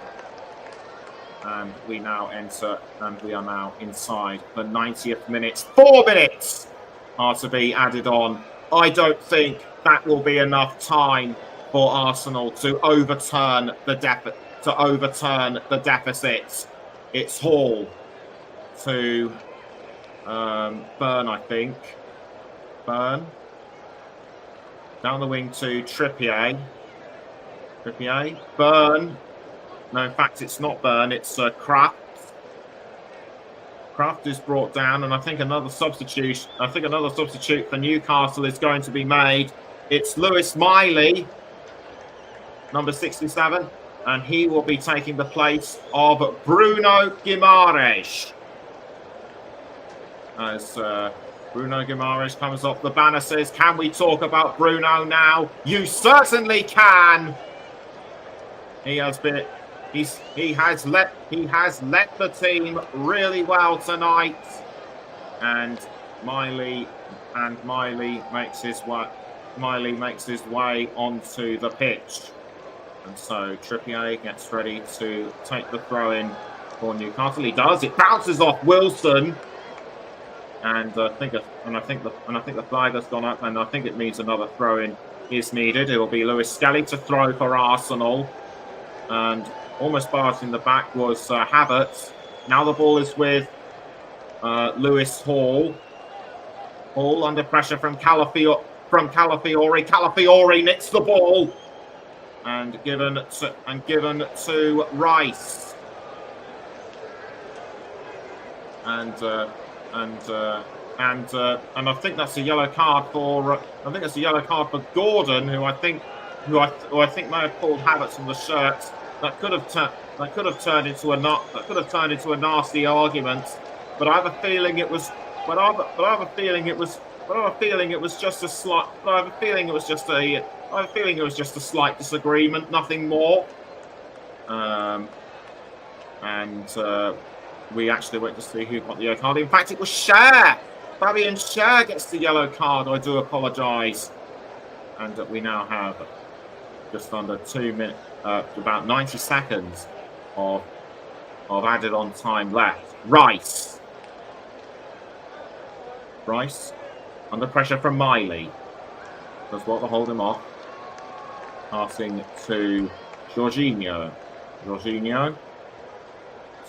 F: And we now enter, and we are now inside the 90th minute. 4 minutes are to be added on. I don't think that will be enough time for Arsenal to overturn the deficit. It's Hall to Burn, I think. Burn. Down the wing to Trippier. Burn. No, in fact, it's not Burn. It's Kraft. Kraft is brought down, and I think another substitute for Newcastle is going to be made. It's Lewis Miley, number 67, and he will be taking the place of Bruno Guimaraes. As Bruno Guimaraes comes off the banner, says, "Can we talk about Bruno now?" You certainly can. He has led the team really well tonight, and Miley makes his way onto the pitch, and so Trippier gets ready to take the throw in for Newcastle. He does. It bounces off Wilson, and I think the flag has gone up, and I think it means another throw in is needed. It will be Lewis Skelly to throw for Arsenal, and almost barging the back was Havertz. Now the ball is with Lewis Hall. Hall under pressure from Calafiori. Calafiori nicks the ball and given to Rice. And I think that's a yellow card for Gordon, who I think may have pulled Havertz from the shirt. That could have turned into a nasty argument, but I have a feeling it was. But I have a feeling it was just a slight disagreement, nothing more. We actually went to see who got the yellow card. In fact, it was Cher. Fabian Cher gets the yellow card. I do apologise. And we now have just under 2 minutes, about 90 seconds of added on time left. Rice under pressure from Miley. Does what to hold him off. Passing to Jorginho.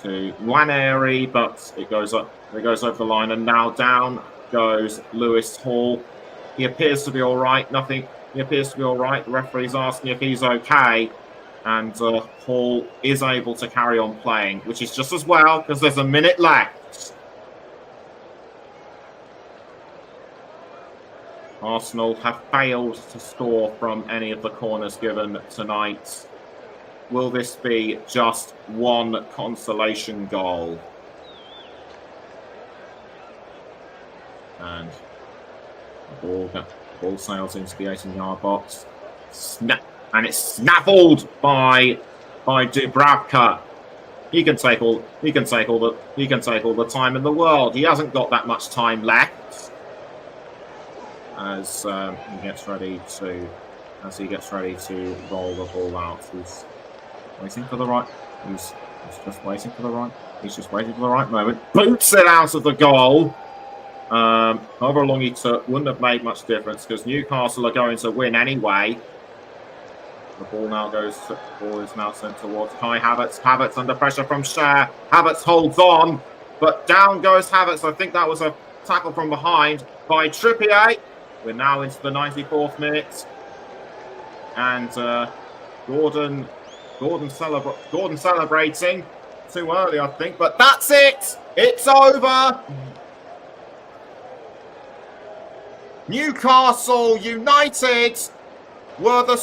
F: To Waneri, but it goes over the line, and now down goes Lewis Hall. He appears to be all right. The referee's asking if he's okay, and Hall is able to carry on playing, which is just as well because there's a minute left. Arsenal have failed to score from any of the corners given tonight. Will this be just one consolation goal? And the ball sails into the 18-yard box. And it's snaffled by Dubravka. He can take all the time in the world. He hasn't got that much time left. As he gets ready to roll the ball out. He's waiting for the right. He's just waiting for the right. He's just waiting for the right moment. Boots it out of the goal. However long he took wouldn't have made much difference because Newcastle are going to win anyway. The ball is now sent towards Kai Havertz. Havertz under pressure from Cher. Havertz holds on, but down goes Havertz. I think that was a tackle from behind by Trippier. We're now into the 94th minute, and Gordon celebrating too early, I think. But that's it. It's over. Newcastle United were the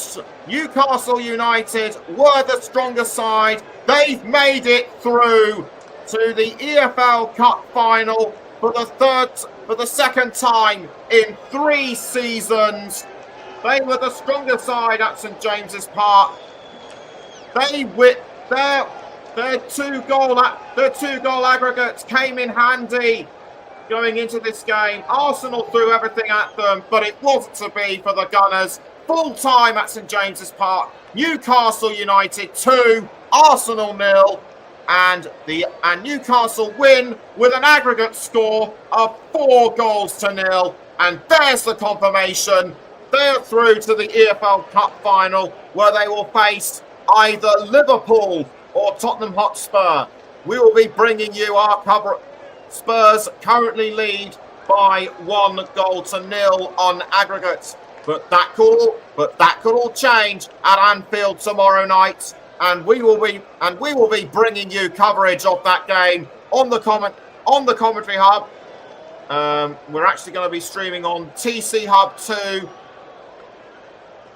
F: stronger side. They've made it through to the EFL Cup final for the second time in 3 seasons. They were the stronger side at St James's Park. Their two goal aggregates came in handy going into this game. Arsenal threw everything at them, but it wasn't to be for the Gunners. Full time at St James's Park. Newcastle United 2, Arsenal 0, and Newcastle win with an aggregate score of 4-0. And there's the confirmation. They're through to the EFL Cup final, where they will face either Liverpool or Tottenham Hotspur. We will be bringing you our cover. Spurs currently lead by 1-0 on aggregate. But that could all change at Anfield tomorrow night, and we will be bringing you coverage of that game on the commentary hub. We're actually going to be streaming on TC Hub 2,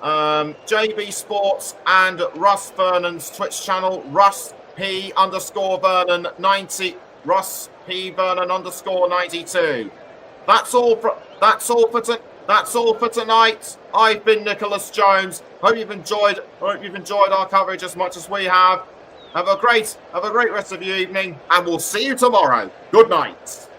F: JB Sports, and Russ Vernon's Twitch channel, Russ P_Vernon 90, Russ P Vernon _92. That's all for tonight. I've been Nicholas Jones. Hope you've enjoyed our coverage as much as we have. Have a great rest of your evening, and we'll see you tomorrow. Good night.